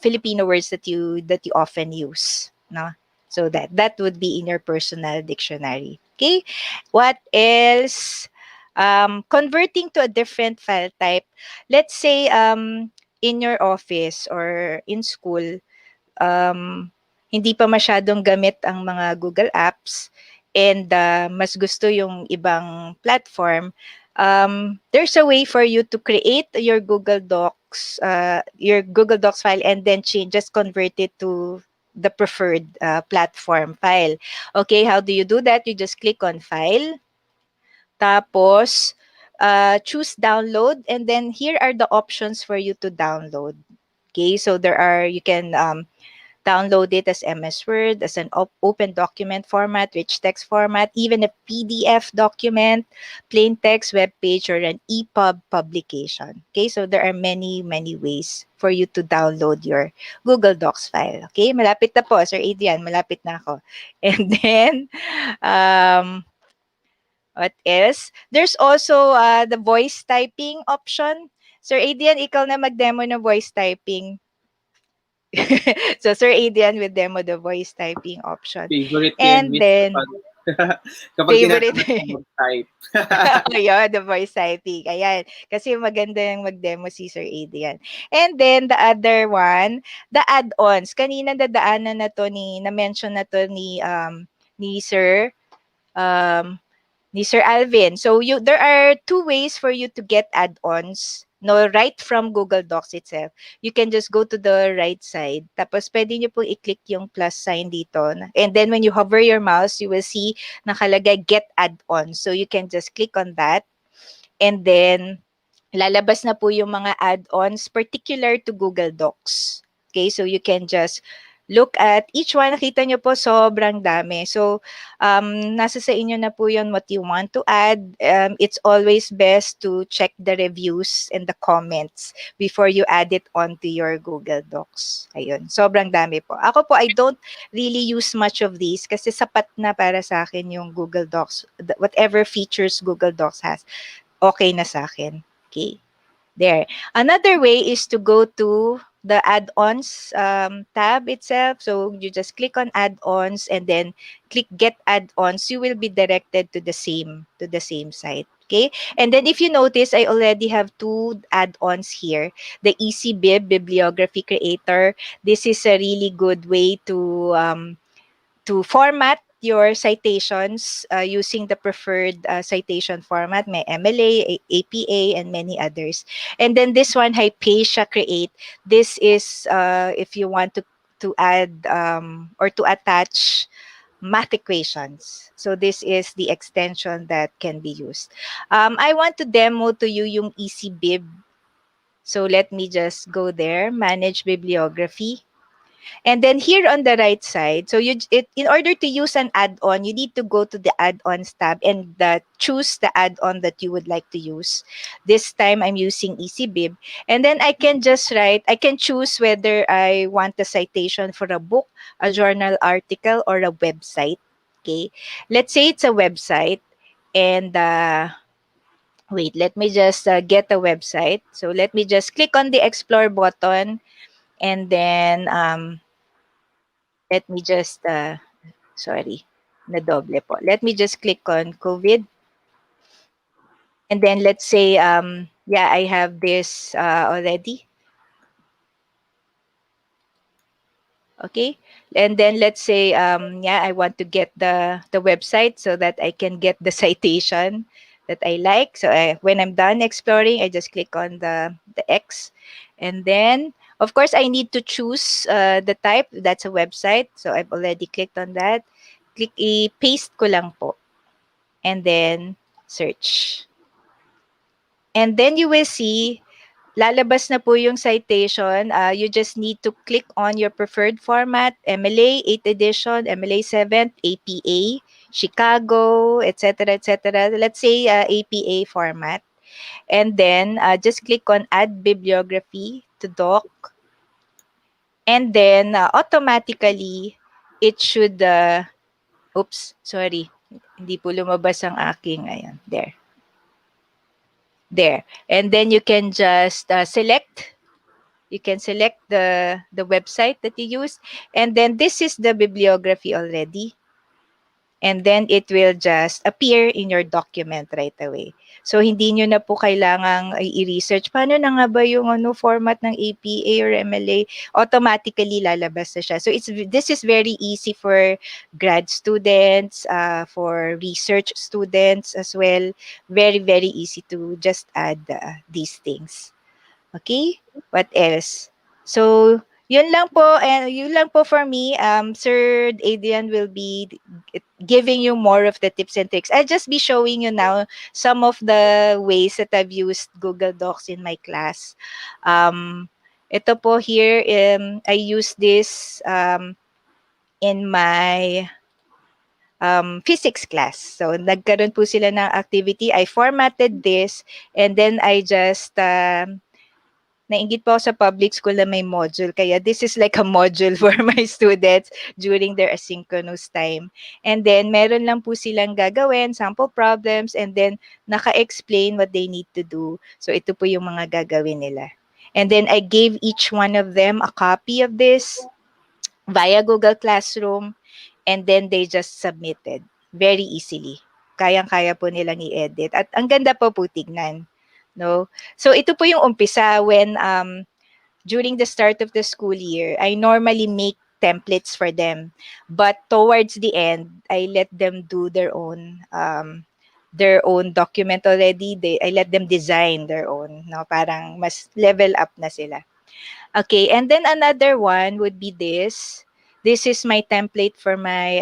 Filipino words that you often use, no. So that would be in your personal dictionary. Okay, what else? Converting to a different file type. Let's say in your office or in school, hindi pa masyadong gamit ang mga Google Apps and mas gusto yung ibang platform, there's a way for you to create your Google Docs file and then just convert it to the preferred platform file. Okay, how do you do that? You just click on File, tapos choose Download, and then here are the options for you to download. Okay, so you can download it as MS Word, as an open document format, rich text format, even a PDF document, plain text web page, or an EPUB publication. Okay, so there are many, many ways for you to download your Google Docs file. Okay, malapit na po, Sir Adrian, malapit na ako. And then, what else? There's also the voice typing option. Sir Adrian, ikaw na mag-demo ng voice typing. So Sir Adrian will demo the voice typing option. Favorite ko yan, And Miss. then, Kapag Kapag Favorite. tinatamad ka mag-type. Ayun, the voice typing. Ayan. Kasi maganda yung mag-demo si Sir Adrian. And then, the other one, the add-ons. Kanina dadaanan na to na-mention na to ni Sir, um, ni Sir Alvin. So there are two ways for you to get add-ons. No, right from Google Docs itself. You can just go to the right side. Tapos pwede niyo pong i-click yung plus sign dito. And then when you hover your mouse, you will see nakalagay get add-ons. So you can just click on that. And then lalabas na po yung mga add-ons particular to Google Docs. Okay, so you can just look at each one. Nakita nyo po, sobrang dami. So, nasa sa inyo na po yun what you want to add. It's always best to check the reviews and the comments before you add it onto your Google Docs. Ayun, sobrang dami po. Ako po, I don't really use much of these kasi sapat na para sa akin yung Google Docs. Whatever features Google Docs has, okay na sa akin. Okay, there. Another way is to go to the add-ons tab itself. So you just click on add-ons and then click get add-ons. You will be directed to the same site. Okay, and then if you notice, I already have two add-ons here. The Easy Bibliography Creator. This is a really good way to format your citations using the preferred citation format. May MLA, APA, and many others. And then this one, Hypatia Create. This is if you want to add or to attach math equations. So this is the extension that can be used. I want to demo to you yung Easy Bib. So let me just go there, manage bibliography. And then here on the right side, so in order to use an add-on, you need to go to the add-ons tab and choose the add-on that you would like to use. This time I'm using EasyBib. And then I can choose whether I want the citation for a book, a journal article, or a website. Okay. Let's say it's a website. And wait, let me just get a website. So let me just click on the explore button and then let me just, sorry, na-doble po. Let me just click on COVID. And then let's say, yeah, I have this already. Okay. And then let's say, yeah, I want to get the website so that I can get the citation that I like. So when I'm done exploring, I just click on the X. And then, of course, I need to choose the type. That's a website. So I've already clicked on that. Click, i-paste ko lang po. And then, search. And then you will see, lalabas na po yung citation. You just need to click on your preferred format, MLA 8th edition, MLA 7th, APA, Chicago, etc., etc. Let's say APA format. And then just click on add bibliography to doc. And then automatically, it should, oops, sorry. Hindi po lumabas ang aking, ayan, there. There. And then you can just select. You can select the website that you use. And then this is the bibliography already. And then it will just appear in your document right away. So hindi nyo na po kailangang i-research. Paano na nga ba yung format ng APA or MLA? Automatically lalabas na siya. So this is very easy for grad students, for research students as well. Very, very easy to just add these things. Okay? What else? So, yun lang po, and yun lang po for me. Sir Adrian will be giving you more of the tips and tricks. I'll just be showing you now some of the ways that I've used Google Docs in my class. Ito po here, I use this in my physics class. So, nagkaroon po sila ng activity. I formatted this and then I just nainggit po ako sa public school na may module. Kaya this is like a module for my students during their asynchronous time. And then, meron lang po silang gagawin, sample problems, and then naka-explain what they need to do. So, ito po yung mga gagawin nila. And then, I gave each one of them a copy of this via Google Classroom, and then they just submitted. very easily. Kayang-kaya po nilang i-edit. At ang ganda po tignan. No? So ito po yung umpisa when during the start of the school year, I normally make templates for them. But towards the end, I let them do their own document already. I let them design their own. No? Parang mas level up na sila. Okay, and then another one would be this. This is my template for my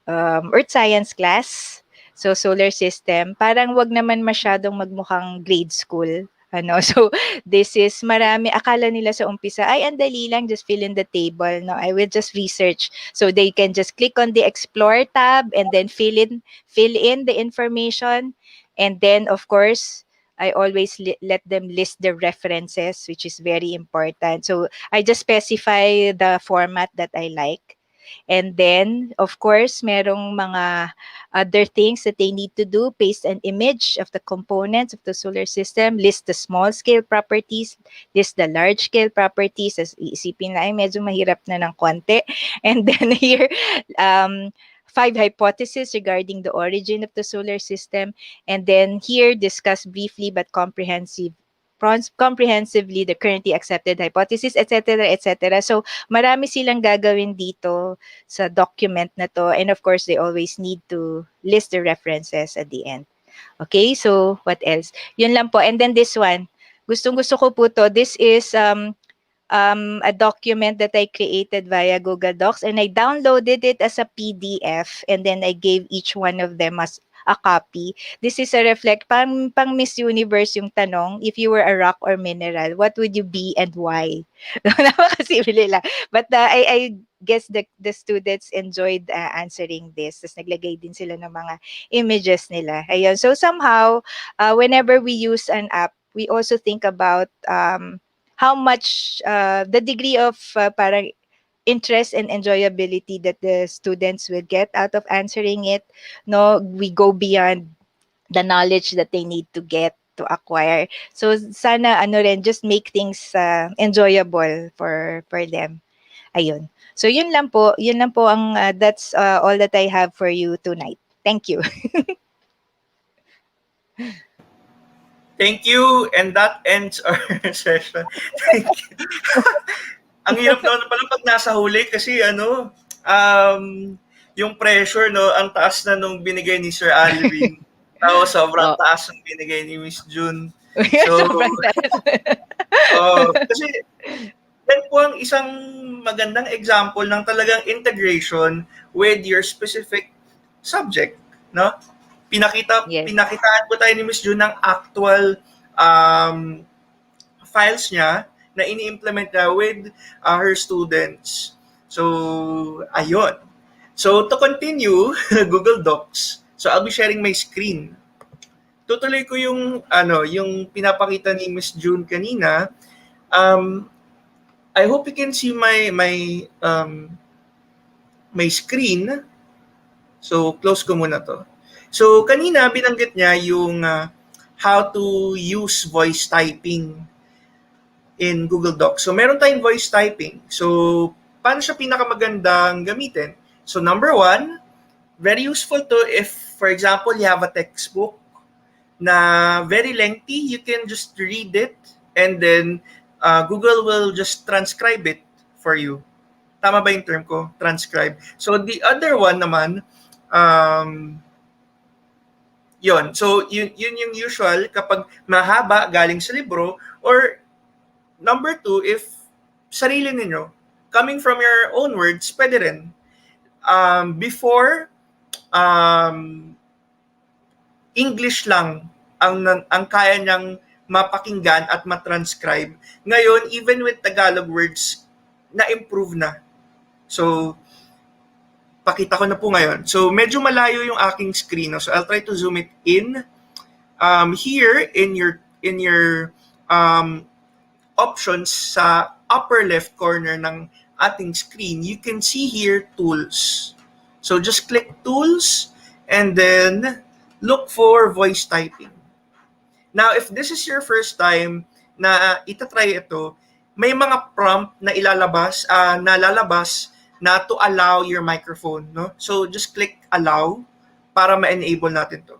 Earth Science class. So, solar system. Parang wag naman masyadong magmukhang grade school. Ano, so this is marami akala nila sa umpisa ay ang dali lang, just fill in the table. No, I will just research. So they can just click on the explore tab and then fill in the information, and then of course I always let them list the references, which is very important. So I just specify the format that I like. And then, of course, merong mga other things that they need to do. Paste an image of the components of the solar system. List the small scale properties. List the large scale properties. As iisipin na ay medyo mahirap na ng konti. And then here, 5 hypotheses regarding the origin of the solar system. And then here, discuss briefly but comprehensively the currently accepted hypothesis, etc., etc. So, marami silang gagawin dito sa document na to. And of course, they always need to list the references at the end. Okay, so what else? Yun lang po. And then this one, gustong-gusto ko po to. This is a document that I created via Google Docs, and I downloaded it as a PDF, and then I gave each one of them as a copy. This is a pang Miss Universe yung tanong, if you were a rock or mineral, what would you be and why? Napakasimple lang. But I guess the students enjoyed answering this. Tapos naglagay din sila ng mga images nila. Ayun. So somehow, whenever we use an app, we also think about how much the degree of parang interest and enjoyability that the students will get out of answering it. No, we go beyond the knowledge that they need to get to acquire. So sana ano rin, just make things enjoyable for them. Ayun. So yun lang po ang that's all that I have for you tonight. Thank you. Thank you, and that ends our session. Thank you. Ang hirap naman pala pag nasa huli kasi yung pressure, no, ang taas na nung binigay ni Sir Alvin. Tapos sobrang taas ng binigay ni Miss June. So, sobrang taas. kasi yan po ang isang magandang example ng talagang integration with your specific subject, no? Pinakitaan po tayo ni Miss June ng actual files niya na ini-implement niya with her students. So, ayun. So, to continue, Google Docs. So, I'll be sharing my screen. Tutuloy ko yung pinapakita ni Miss June kanina. I hope you can see my screen. So, close ko muna to. So, kanina binanggit niya yung how to use voice typing in Google Docs. So, meron tayong voice typing. So, paano siya pinakamagandang gamitin? So, number 1, very useful to if, for example, you have a textbook na very lengthy, you can just read it and then Google will just transcribe it for you. Tama ba yung term ko? Transcribe. So, the other one naman, yun. So, yun yung usual kapag mahaba galing sa libro, or number 2, if sarili ninyo, coming from your own words, pwede rin. Before, English lang ang kaya niyang mapakinggan at matranscribe. Ngayon, even with Tagalog words, na-improve na. So, pakita ko na po ngayon. So, medyo malayo yung aking screen. So, I'll try to zoom it in. Here, in your options sa upper left corner ng ating screen, you can see here tools. So, just click tools and then look for voice typing. Now, if this is your first time na itatry ito, may mga prompt na lalabas na to allow your microphone, no? So just click allow para ma-enable natin to.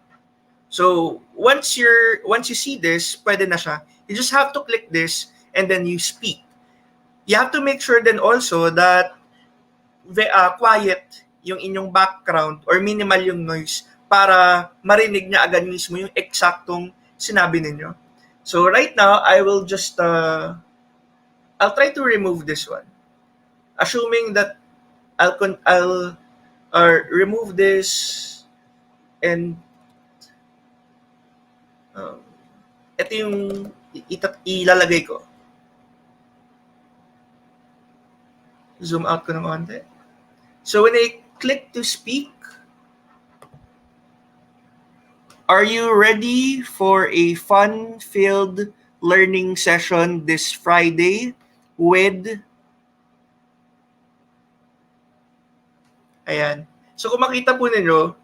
So once you see this, pwede na siya. You just have to click this and then you speak. You have to make sure then also that quiet yung inyong background or minimal yung noise para marinig niya agad mismo yung eksaktong sinabi ninyo. So right now, I will just I'll try to remove this one. Assuming that I'll remove this and ito yung ilalagay ko. Zoom out ko ng konti. So when I click to speak, are you ready for a fun-filled learning session this Friday with... Ayan. So kung makita po ninyo,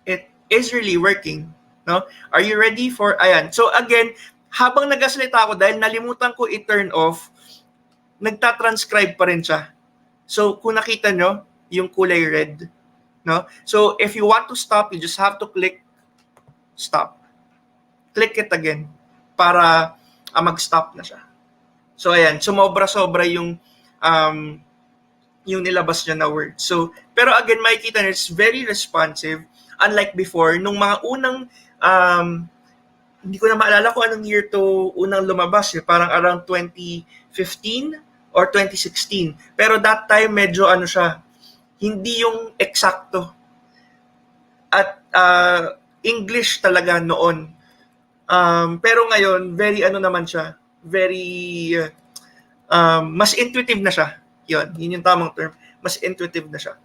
it is really working. No? Are you ready for... Ayan. So again, habang nagasalita ako, dahil nalimutan ko i-turn off, nagtatranscribe pa rin siya. So kung nakita nyo, yung kulay red. No? So if you want to stop, you just have to click stop. Click it again para mag-stop na siya. So ayan, sumobra-sobra yung nilabas niya na word. So, pero again, makikita niyo, it's very responsive. Unlike before, nung mga unang, hindi ko na maalala kung anong year to unang lumabas. Parang around 2015 or 2016. Pero that time, medyo siya, hindi yung eksakto. At English talaga noon. Pero ngayon, very naman siya. Very, mas intuitive na siya. Yun yung tamang term. Mas intuitive na siya.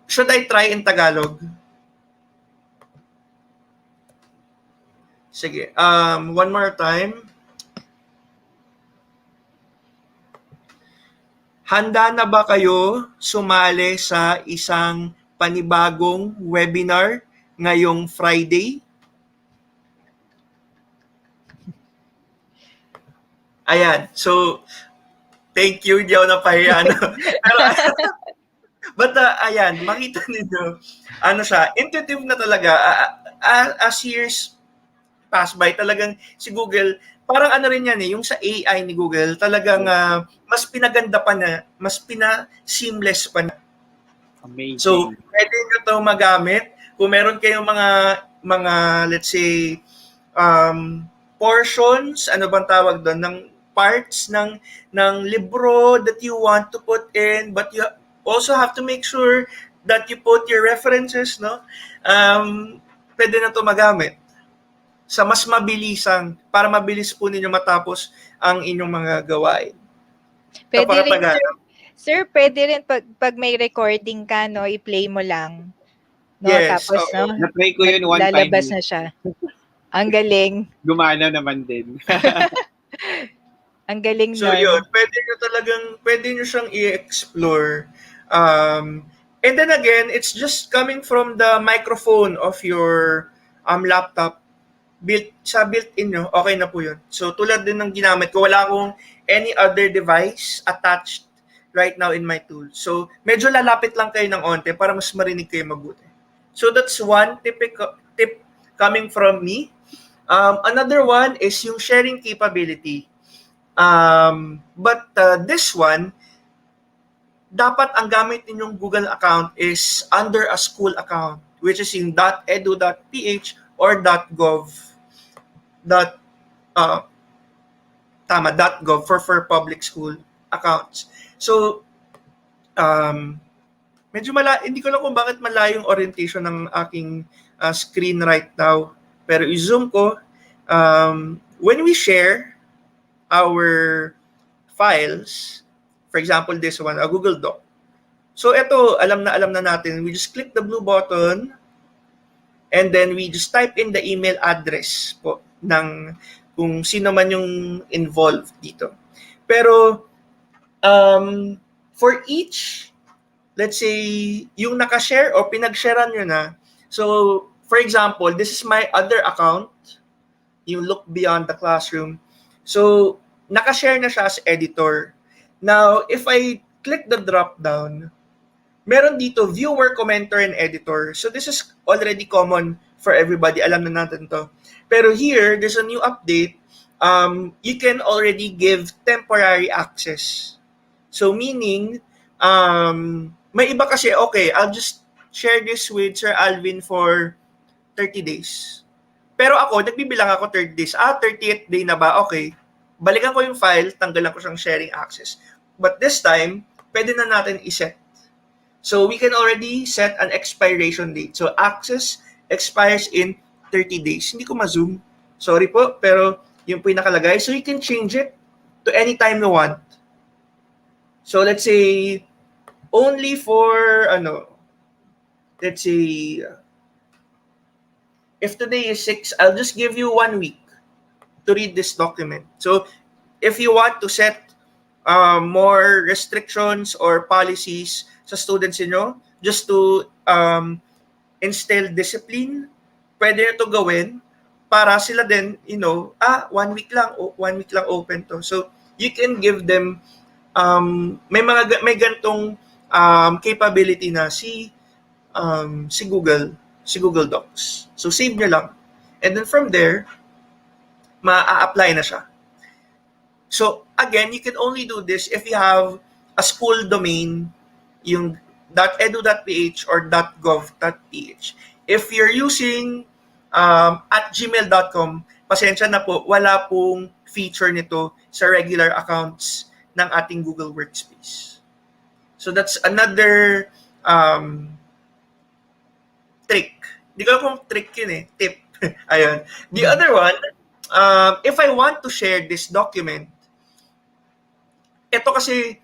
Should I try in Tagalog? Sige. One more time. Handa na ba kayo sumali sa isang panibagong webinar ngayong Friday? Ayan. So, thank you, hindi ako napahiya. But ayan, makita ninyo, siya, intuitive na talaga. As years pass by, talagang si Google, parang rin yan yung sa AI ni Google, talagang mas pinaganda pa na, mas pina-seamless pa na. Amazing. So, pwede nyo ito magamit. Kung meron kayong mga let's say, portions, ano bang tawag doon, ng parts ng libro that you want to put in, but you also have to make sure that you put your references, no? Pwede na to magamit sa mas mabilisang, para mabilis po ninyo matapos ang inyong mga gawain. Pwede rin, sir, pwede rin pag may recording ka, no, i-play mo lang. No, yes. Tapos, no, na-try ko yun one time. Lalabas na siya. Ang galing. Gumana naman din. Ang galing So nun. yun, pwede nyo siyang i-explore. And then again, it's just coming from the microphone of your laptop. Built-in nyo, okay na po yun. So tulad din ng ginamit ko, wala akong any other device attached right now in my tool. So medyo lalapit lang kayo ng onte para mas marinig kayo mabuti. So that's one tip coming from me. Another one is yung sharing capability. But this one, dapat ang gamit ninyong Google account is under a school account, which is in .edu.ph or .gov. .gov for public school accounts. So, medyo hindi ko lang kung bakit malayong orientation ng aking screen right now. Pero i-zoom ko, when we share our files, for example, this one, a Google Doc. So ito, alam na natin. We just click the blue button and then we just type in the email address po ng kung sino man yung involved dito. Pero for each, let's say, yung nakashare o pinag-sharean nyo na. So, for example, this is my other account, yung Look Beyond the Classroom. So, nakashare na siya as editor. Now, if I click the drop down, meron dito viewer, commenter, and editor. So this is already common for everybody. Alam na natin to. Pero here, there's a new update. You can already give temporary access. So meaning, may iba kasi, okay, I'll just share this with Sir Alvin for 30 days. Pero ako, nagbibilang ako 30 days. 30th day na ba? Okay. Balikan ko yung file, tanggalan ko siyang sharing access. But this time, pwede na natin iset. So we can already set an expiration date. So access expires in 30 days. Hindi ko ma-zoom. Sorry po, pero yun po yung nakalagay. So you can change it to any time you want. So let's say only for let's say if today is 6, I'll just give you 1 week to read this document. So if you want to set more restrictions or policies sa students niyo just to instill discipline, pwede nyo to gawin para sila din, 1 week lang open to. So you can give them may gantong capability na si Google Docs. So save nyo lang. And then from there, ma-apply na siya. So again, you can only do this if you have a school domain, yung .edu.ph or .gov.ph. If you're using at gmail.com, pasensya na po, wala pong feature nito sa regular accounts ng ating Google Workspace. So that's another trick. Hindi ko alam kung trick yun eh. Tip. Ayun. The other one, if I want to share this document, ito kasi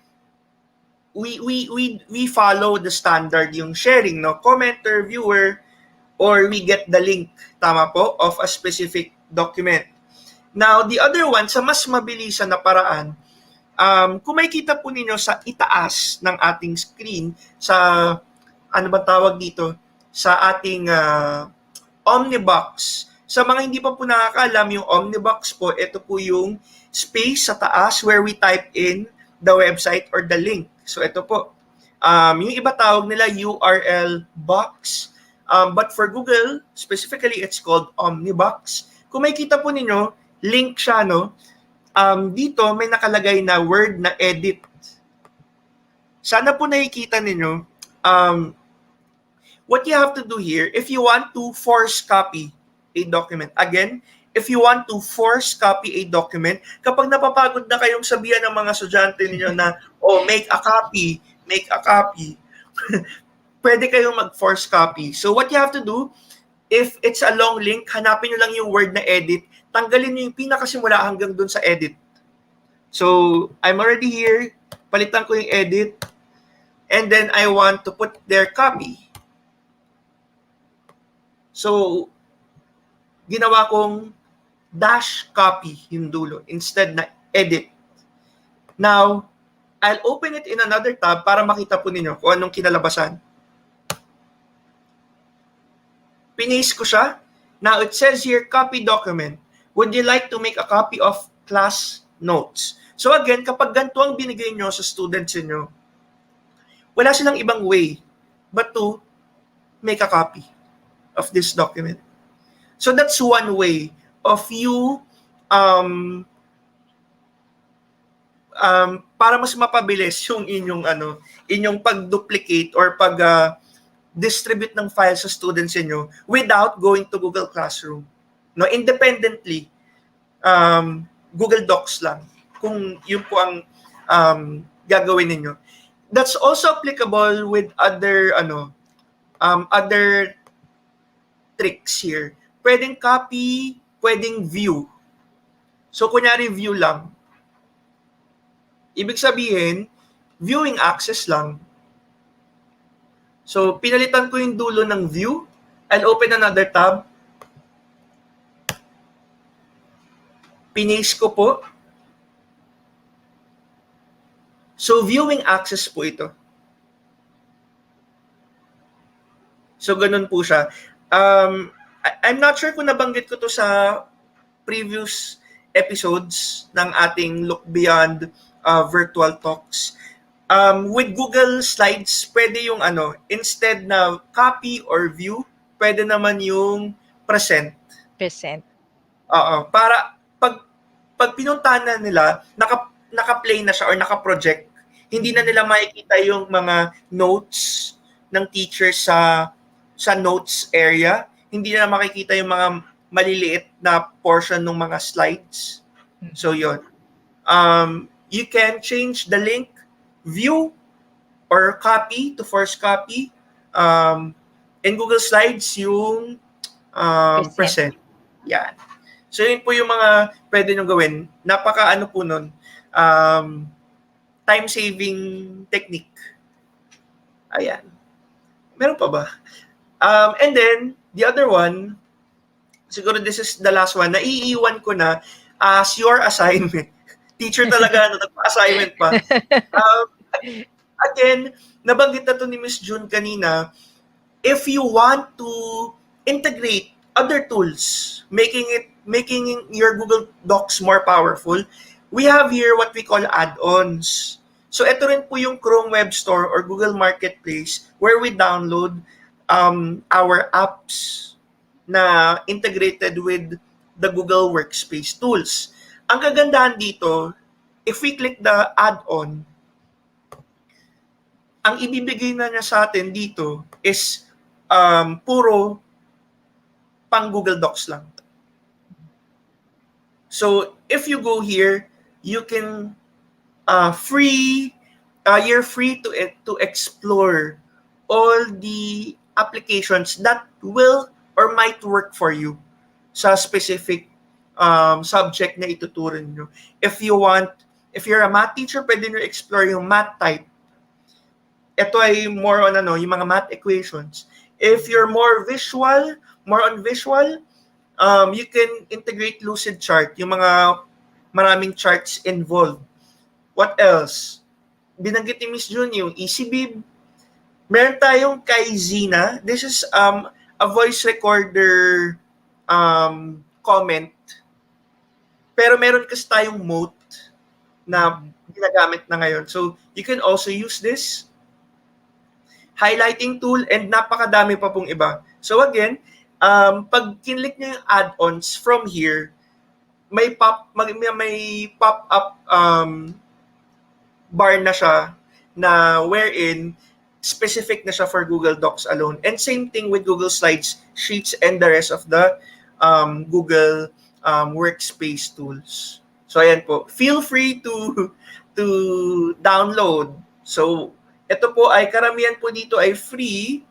we follow the standard yung sharing, no? Commenter, viewer, or we get the link, tama po, of a specific document. Now, the other one, sa mas mabilisan na paraan, kung makikita po ninyo sa itaas ng ating screen, sa, ano ba tawag dito, sa ating Omnibox. Sa mga hindi pa po nakakaalam, yung Omnibox po, ito po yung space sa taas where we type in the website or the link. So ito po. Yung iba tawag nila URL box. But for Google, specifically, it's called Omnibox. Kung makikita po ninyo, link siya, no? Dito, may nakalagay na word na edit. Sana po nakikita ninyo, what you have to do here, if you want to force copy a document, again, if you want to force copy a document, kapag napapagod na kayong sabihan ng mga estudyante ninyo na, make a copy, pwede kayong mag-force copy. So what you have to do, if it's a long link, hanapin nyo lang yung word na edit, tanggalin nyo yung pinakasimula hanggang dun sa edit. So, I'm already here, palitan ko yung edit, and then I want to put their copy. So, ginawa kong dash copy yung dulo instead na edit. Now, I'll open it in another tab para makita po ninyo kung anong kinalabasan. Pinaste ko siya. Now, it says here, copy document. Would you like to make a copy of class notes? So again, kapag ganito ang binigay nyo sa students nyo, wala silang ibang way but to make a copy of this document. So that's one way of you para mas mapabilis yung inyong pag-duplicate or distribute ng files sa students niyo without going to Google Classroom. No, independently, Google Docs lang kung yun po ang gagawin niyo. That's also applicable with other tricks here. Pwedeng copy, pwedeng view. So kunyari view lang. Ibig sabihin, viewing access lang. So, pinalitan ko yung dulo ng view. I'll open another tab. Pinaste ko po. So, viewing access po ito. So, ganun po siya. I'm not sure kung nabanggit ko to sa previous episodes ng ating Look Beyond virtual talks. With Google Slides, pwede yung instead na copy or view, pwede naman yung present. Present. Oo, para pag pinuntahan na nila, naka-play na siya or naka-project, hindi na nila makikita yung mga notes ng teacher sa notes area. Hindi na makikita yung mga maliliit na portion ng mga slides. So yun. You can change the link, view, or copy to force copy. In Google Slides, yung present. Yan. So yun po yung mga pwede nyo gawin. Napaka po nun, time-saving technique. Ayan. Meron pa ba? And then, the other one, siguro this is the last one, naiiwan ko na as your assignment. Teacher talaga, nagpa-assignment pa. Again, nabanggit na to ni Miss June kanina, if you want to integrate other tools, making your Google Docs more powerful, we have here what we call add-ons. So ito rin po yung Chrome Web Store or Google Marketplace where we download our apps na integrated with the Google Workspace tools. Ang kagandahan dito, if we click the add-on, ang ibibigay na niya sa atin dito is puro pang Google Docs lang. So if you go here, you can you're free to explore all the applications that will or might work for you sa specific subject na ituturo nyo. If you're a math teacher, pwede nyo explore yung math type. Ito ay more on yung mga math equations. If you're more on visual, you can integrate Lucid Chart, yung mga maraming charts involved. What else? Binanggit ni Miss June yung EasyBib. Meron tayong kay Zina. This is a voice recorder comment. Pero meron kasi tayong Mote na ginagamit na ngayon. So, you can also use this highlighting tool and napakadami pa pong iba. So again, pag kinlik niyo yung add-ons from here, may pop-up bar na siya na wherein specific na siya for Google Docs alone. And same thing with Google Slides, Sheets, and the rest of the Google Workspace tools. So ayan po, feel free to download. So ito po ay karamihan po dito ay free.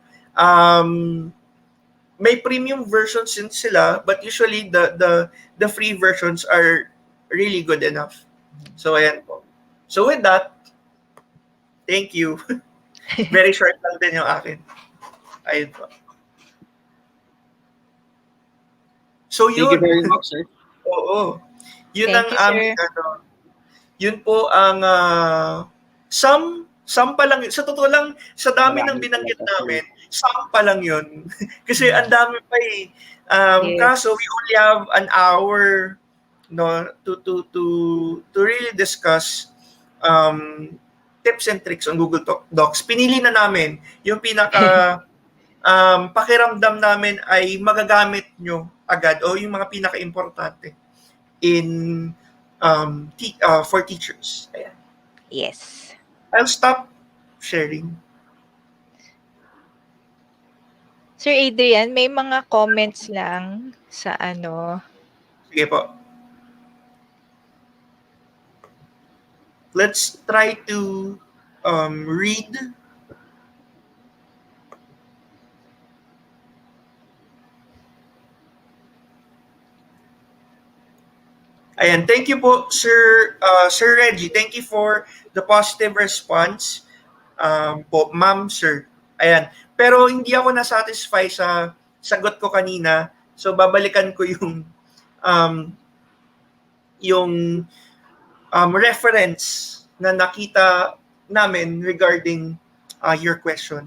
May premium versions din sila, but usually the free versions are really good enough. So ayan po. So with that, thank you. Very short lang din yung akin. Ayun po. So yun. Thank you very much, sir. Oo. Yun Thank ang you, sir. aming yun po ang some pa lang. Sa totoo lang, sa dami ng binanggit namin, some pa lang yun. Kasi ang dami pa eh. Yes. Kaso we only have an hour to really discuss tips and tricks on Google Docs. Pinili na namin yung pinaka pakiramdam namin ay magagamit nyo agad o yung mga pinaka-importante in for teachers. Ayan. Yes. I'll stop sharing. Sir Adrian, may mga comments lang sa Sige po. Let's try to read. Ayan, thank you po, Sir Reggie. Thank you for the positive response. Po, ma'am, sir. Ayan. Pero hindi ako na-satisfy sa sagot ko kanina. So, babalikan ko yung reference na nakita namin regarding your question.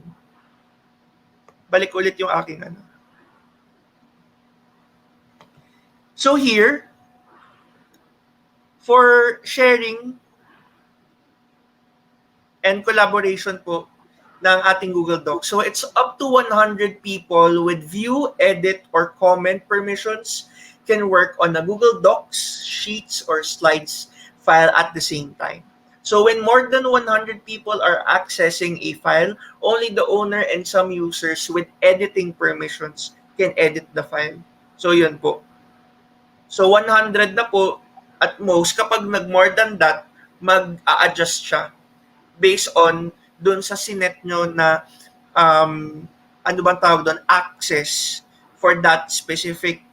Balik ulit yung aking So here, for sharing and collaboration po ng ating Google Docs. So it's up to 100 people with view, edit, or comment permissions can work on a Google Docs, Sheets, or Slides file at the same time. So when more than 100 people are accessing a file, only the owner and some users with editing permissions can edit the file. So yun po. So 100 na po at most. Kapag nag-more than that, mag-a-adjust siya based on dun sa sinet nyo na ano bang tawag doon, access for that specific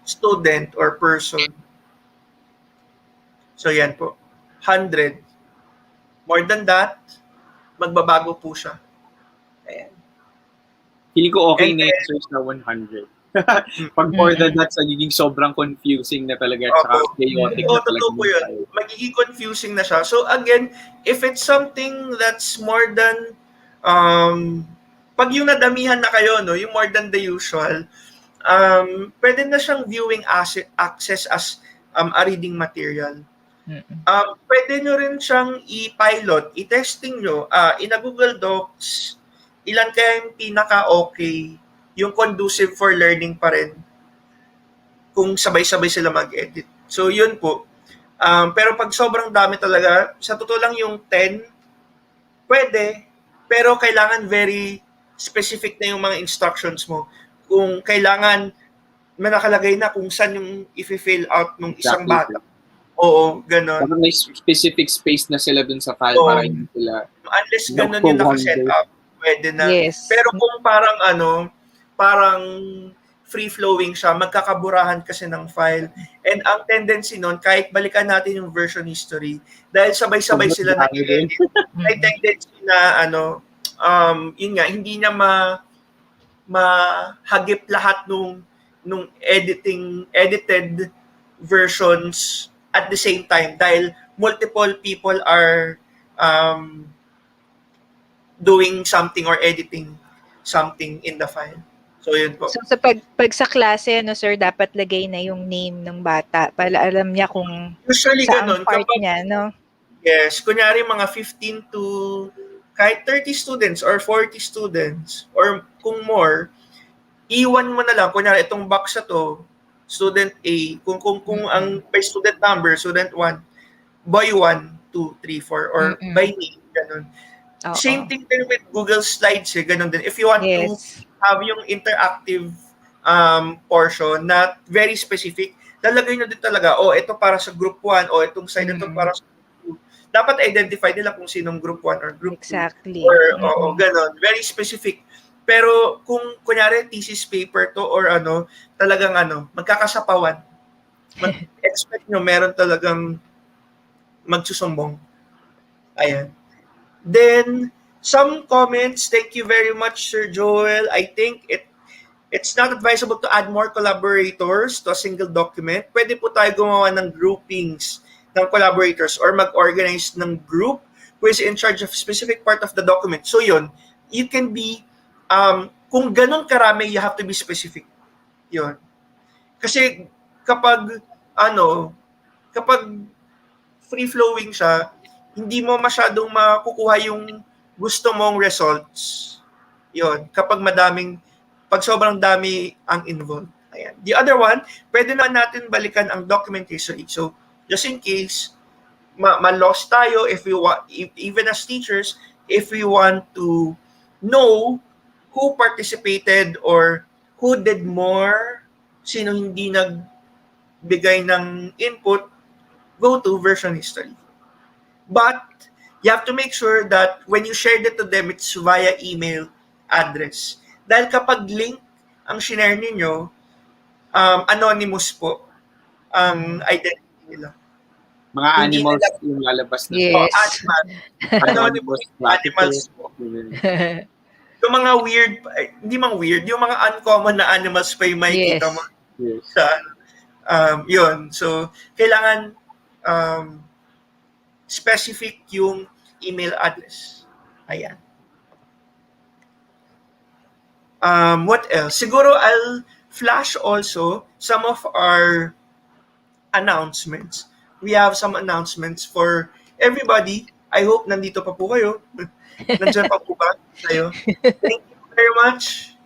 student or person. So yan po. 100. More than that, magbabago po siya. Ayan. Feeling ko okay And na yung search na 100. Pag more than that, nagiging sobrang confusing na talaga at saka chaotic Oo, na talaga. totoo po yun. Magiging confusing na siya. So again, if it's something that's more than pag yung nadamihan na kayo, no, yung more than the usual, pwede na siyang viewing access as a reading material. Pwede nyo rin siyang i-pilot, i-testing nyo in a Google Docs, ilan kaya yung pinaka-okay, yung conducive for learning pa rin kung sabay-sabay sila mag-edit. So yun po. Pero pag sobrang dami talaga, sa totoo lang yung 10, pwede, pero kailangan very specific na yung mga instructions mo. Kung kailangan nakalagay na kung saan yung i-fill out ng isang bata. Oo, gano'n. Parang may specific space na sila dun sa file para hindi sila... Unless gano'n yung nakaset up, pwede na. Yes. Pero kung parang free-flowing siya, magkakaburahan kasi ng file. And ang tendency nun, kahit balikan natin yung version history, dahil sabay-sabay sila nag-edit, may tendency na yun nga, hindi niya mahagip lahat nung edited versions at the same time dahil multiple people are doing something or editing something in the file. So yun po. So sa pag sa klase, sir, dapat lagay na yung name ng bata para alam niya kung usually saan ganun, part niya, no? Yes, kunyari mga 15 to kahit 30 students or 40 students or kung more, iwan mo na lang, kunyari itong box na to, student A, kung ang by student number, student 1, boy 1, 2, 3, 4, or by name, ganun. Same thing din with Google Slides, ganun din. If you want to have yung interactive portion na very specific, lalagay nyo din talaga, ito para sa group 1, itong side ito para sa group 2. Dapat identify nila kung sinong group 1 or group 2. Exactly. Or, ganun. Very specific. Pero kung kunyari thesis paper to or talagang magkakasapawan. Expect nyo meron talagang magsusumbong. Ayan. Then some comments, thank you very much Sir Joel. I think it's not advisable to add more collaborators to a single document. Pwede po tayo gumawa ng groupings ng collaborators or mag-organize ng group who is in charge of specific part of the document. So yun, you can be kung ganun karami, you have to be specific. Yun. Kasi kapag free-flowing siya, hindi mo masyadong makukuha yung gusto mong results. Yun. Pag sobrang dami ang involved. Ayan. The other one, pwede na natin balikan ang document history. So, just in case, ma-lost tayo, even as teachers, if we want to know who participated or who did more, sino hindi nagbigay ng input, go to version history. But you have to make sure that when you shared it to them, it's via email address. Dahil kapag link ang share ninyo, anonymous po ang identity nila. Mga animals yung lalabas na. Yes. Anonymous animals po. Yung mga weird, hindi mga weird, yung mga uncommon na animals pa yung makikita mo. Yes. Sa, yun. So, kailangan specific yung email address. Ayan. What else? Siguro I'll flash also some of our announcements. We have some announcements for everybody I hope nandito pa po kayo. Nandiyan pa po ba kayo? Thank you very much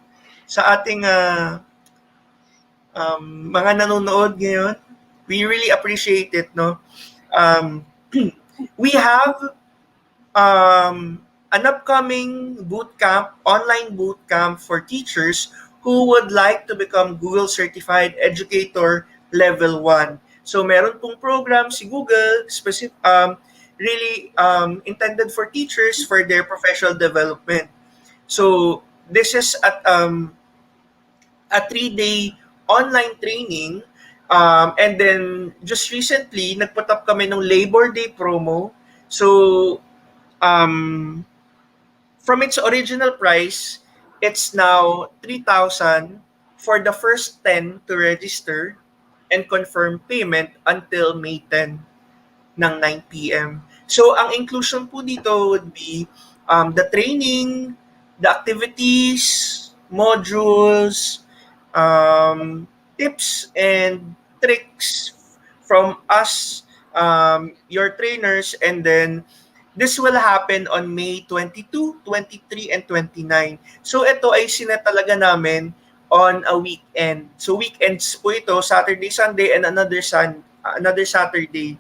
sa ating mga nanonood ngayon. We really appreciate it, no? Um, we have an upcoming boot camp, online boot camp for teachers who would like to become Google Certified Educator Level 1. So meron pong program si Google really intended for teachers for their professional development. So this is at a 3-day online training. And then just recently, nagput up kami ng Labor Day promo. So um, from its original price, it's now 3,000 for the first 10 to register and confirm payment until May 10 ng 9 p.m. So, ang inclusion po dito would be the training, the activities, modules, tips and tricks from us, your trainers, and then this will happen on May 22, 23, and 29. So ito ay sinet talaga namin on a weekend. So weekends po ito, Saturday, Sunday, and another Saturday,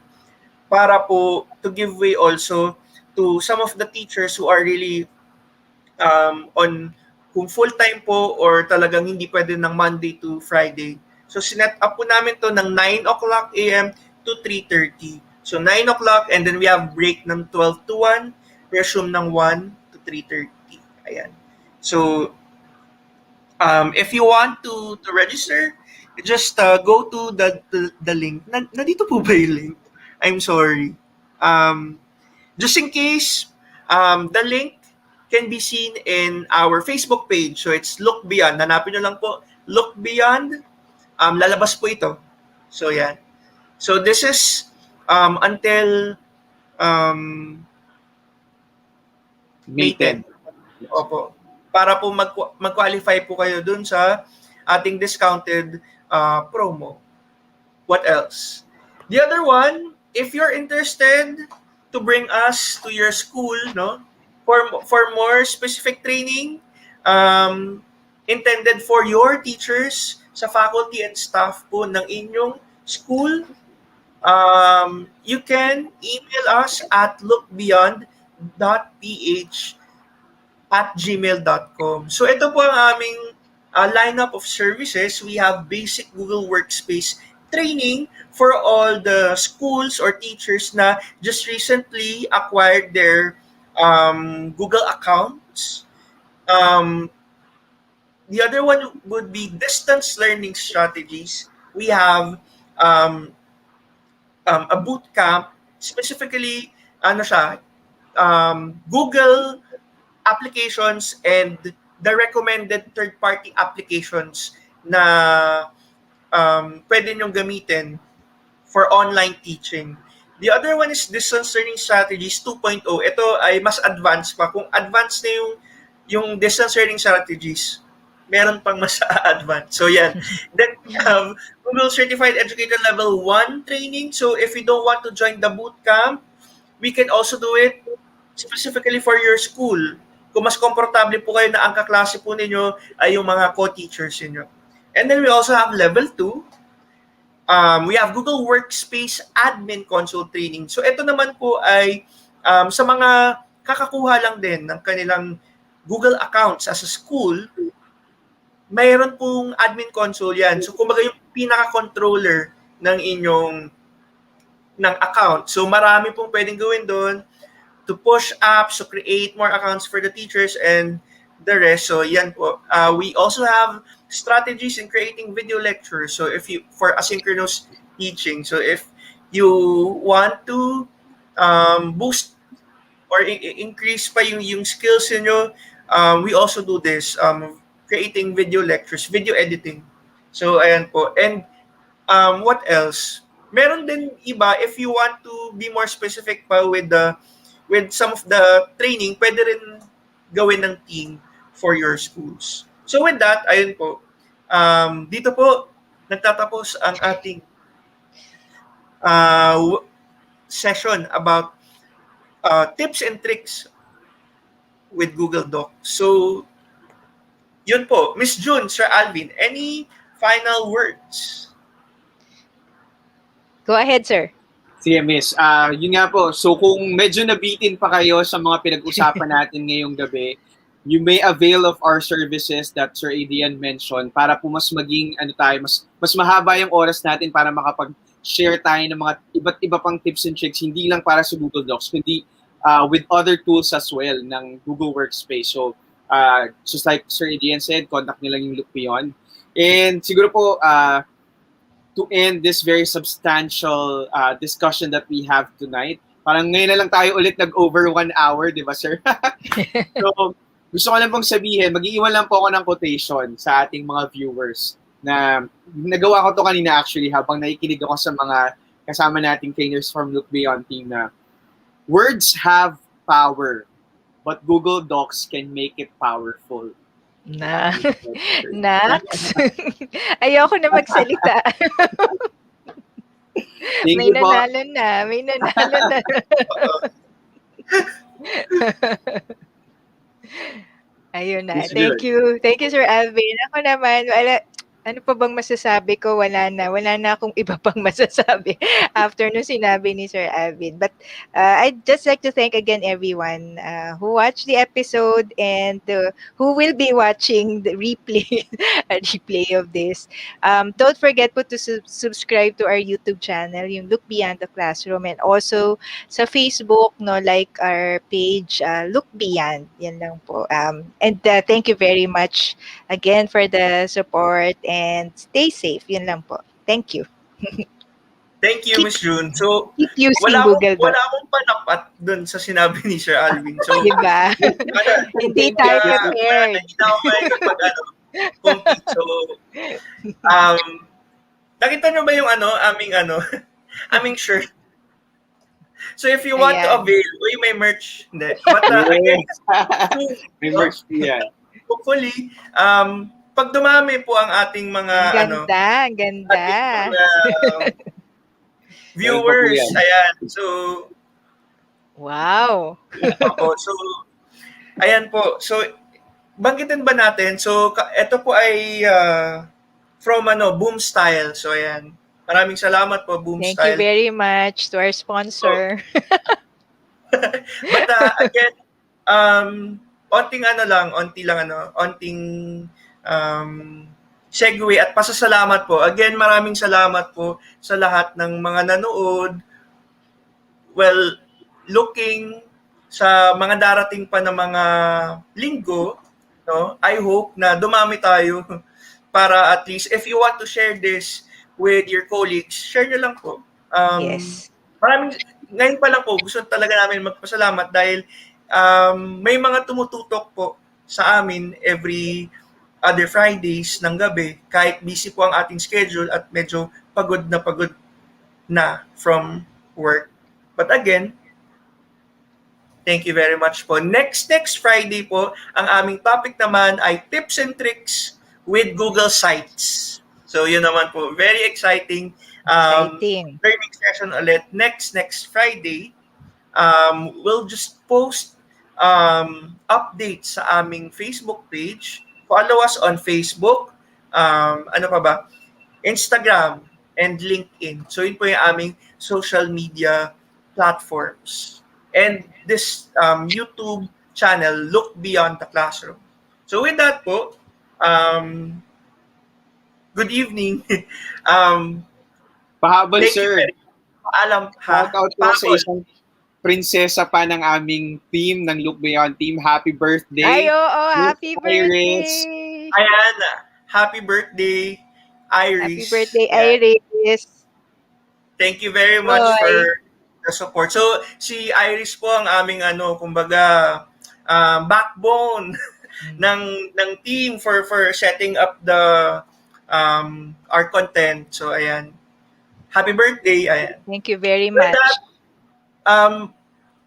para po to give way also to some of the teachers who are really on kung full-time po or talagang hindi pwede ng Monday to Friday. So, sinet up po namin to ng 9 o'clock a.m. to 3:30. So, 9 o'clock and then we have break ng 12 to 1, resume ng 1 to 3:30. Ayan. So, if you want to register, just go to the link. Nandito po ba yung link? I'm sorry. Just in case, the link can be seen in our Facebook page. So it's Look Beyond. Hanapin nyo lang po, Look Beyond. Lalabas po ito. So yan. So this is until May 10. Opo. Para po mag-qualify po kayo dun sa ating discounted promo. What else? The other one, if you're interested to bring us to your school, no, for more specific training intended for your teachers, sa faculty and staff po ng inyong school, you can email us at lookbeyond.ph@gmail.com. So ito po ang aming lineup of services. We have basic Google Workspace training for all the schools or teachers na just recently acquired their Google accounts. The other one would be distance learning strategies. We have a boot camp, specifically Google applications and the recommended third-party applications na pwede nyong gamitin for online teaching. The other one is Distance Learning Strategies 2.0. Ito ay mas advanced pa. Kung advanced na yung Distance Learning Strategies, meron pang mas advanced. So yan. Then we have Google Certified Educator Level 1 training. So if you don't want to join the bootcamp, we can also do it specifically for your school. Kung mas komportable po kayo na ang kaklase po ninyo ay yung mga co-teachers ninyo. And then we also have Level 2. We have Google Workspace Admin Console Training. So ito naman po ay sa mga kakakuha lang din ng kanilang Google accounts as a school, mayroon pong admin console yan. So kumbaga yung pinaka-controller ng inyong account. So marami pong pwedeng gawin doon to push apps, to create more accounts for the teachers and the rest. So yan po. We also have strategies in creating video lectures. So if you for asynchronous teaching. So if you want to boost or increase pa yung skills niyo, we also do this creating video lectures, video editing. So ayan po. And what else? Meron din iba if you want to be more specific pa with some of the training, pwede rin gawin ng team for your schools. So with that, ayun po. Dito po nagtatapos ang ating session about tips and tricks with Google Docs. So, yun po. Miss June, Sir Alvin, any final words? Go ahead, sir. Sige, Miss. Yun nga po. So kung medyo nabitin pa kayo sa mga pinag-usapan natin ngayong gabi, you may avail of our services that Sir Adrian mentioned para po mas maging mas mahaba yung oras natin para makapag-share tayo ng mga iba't iba pang tips and tricks, hindi lang para sa Google Docs, kundi with other tools as well ng Google Workspace. So just like Sir Adrian said, contact nyo lang yung Look Beyond. And siguro po, to end this very substantial discussion that we have tonight. Parang ngayon na lang tayo ulit nag-over 1 hour, di ba, sir? So, gusto ko lang pong sabihin, mag-iiwan lang po ako ng quotation sa ating mga viewers na nagawa ko to kanina actually habang nakikinig ako sa mga kasama nating trainers from Look Beyond team na words have power, but Google Docs can make it powerful. Nax. Ayoko na magsalita. May nanalo na. May nanalo na. Ayun na. Thank you. Thank you, Sir Alvin. Ako naman, ano pa bang masasabi ko? Wala na. Wala na akong iba pang masasabi after nung sinabi ni Sir Alvin. But I'd just like to thank again everyone who watched the episode and who will be watching the replay of this. Don't forget po to subscribe to our YouTube channel, yung Look Beyond the Classroom, and also sa Facebook, like our page, Look Beyond. Yan lang po. And thank you very much again for the support and stay safe. Yun lang po. Thank you. Thank you, Miss June. So, keep using Google Docs. Wala akong panapat dun sa sinabi ni Sir Alvin. So, diba? Hindi tayo prepared. Hindi na ako makikipag compete. So, nakita nyo ba yung aming shirt? So, if you want to avail, may merch. Hindi. But, again, may merch yan. Hopefully, pag dumami po ang ating mga ganda. Viewers, ayan. So, wow. So, ayan po. So, banggitin ba natin? So, ito po ay from Boom Style. So, ayan. Maraming salamat po, Boom Thank Style. Thank you very much to our sponsor. But again, onting segue at pasasalamat po. Again, maraming salamat po sa lahat ng mga nanood. Well, looking sa mga darating pa na mga linggo, no? I hope na dumami tayo para at least if you want to share this with your colleagues, share nyo lang po. Yes. Ngayon pa lang po, gusto talaga namin magpasalamat dahil may mga tumututok po sa amin every other Fridays ng gabi, kahit busy po ang ating schedule at medyo pagod na from work. But again, thank you very much po. Next Friday po, ang aming topic naman ay tips and tricks with Google Sites. So yun naman po, very exciting. Learning session ulit next Friday. We'll just post updates sa aming Facebook page. Follow us on Facebook, ano pa ba? Instagram and LinkedIn. So yun po yung aming social media platforms. And this YouTube channel, Look Beyond the Classroom. So with that po, good evening. Pahabol, sir. Paalam ha. Shout out po sa isang prinsesa pa ng aming team, ng Look Beyond team. Happy birthday. Ay, oo, happy birthday. Ayan, happy birthday, Iris. Happy birthday, Iris. Thank you very much for the support. So, si Iris po ang aming kumbaga backbone ng team for setting up the our content. So, ayan. Happy birthday. Ayan. Thank you very much.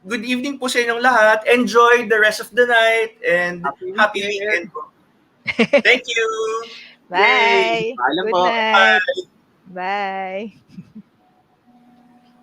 Good evening po sa inyong lahat. Enjoy the rest of the night and happy weekend po. Thank you. Bye. Good night. Bye. Bye.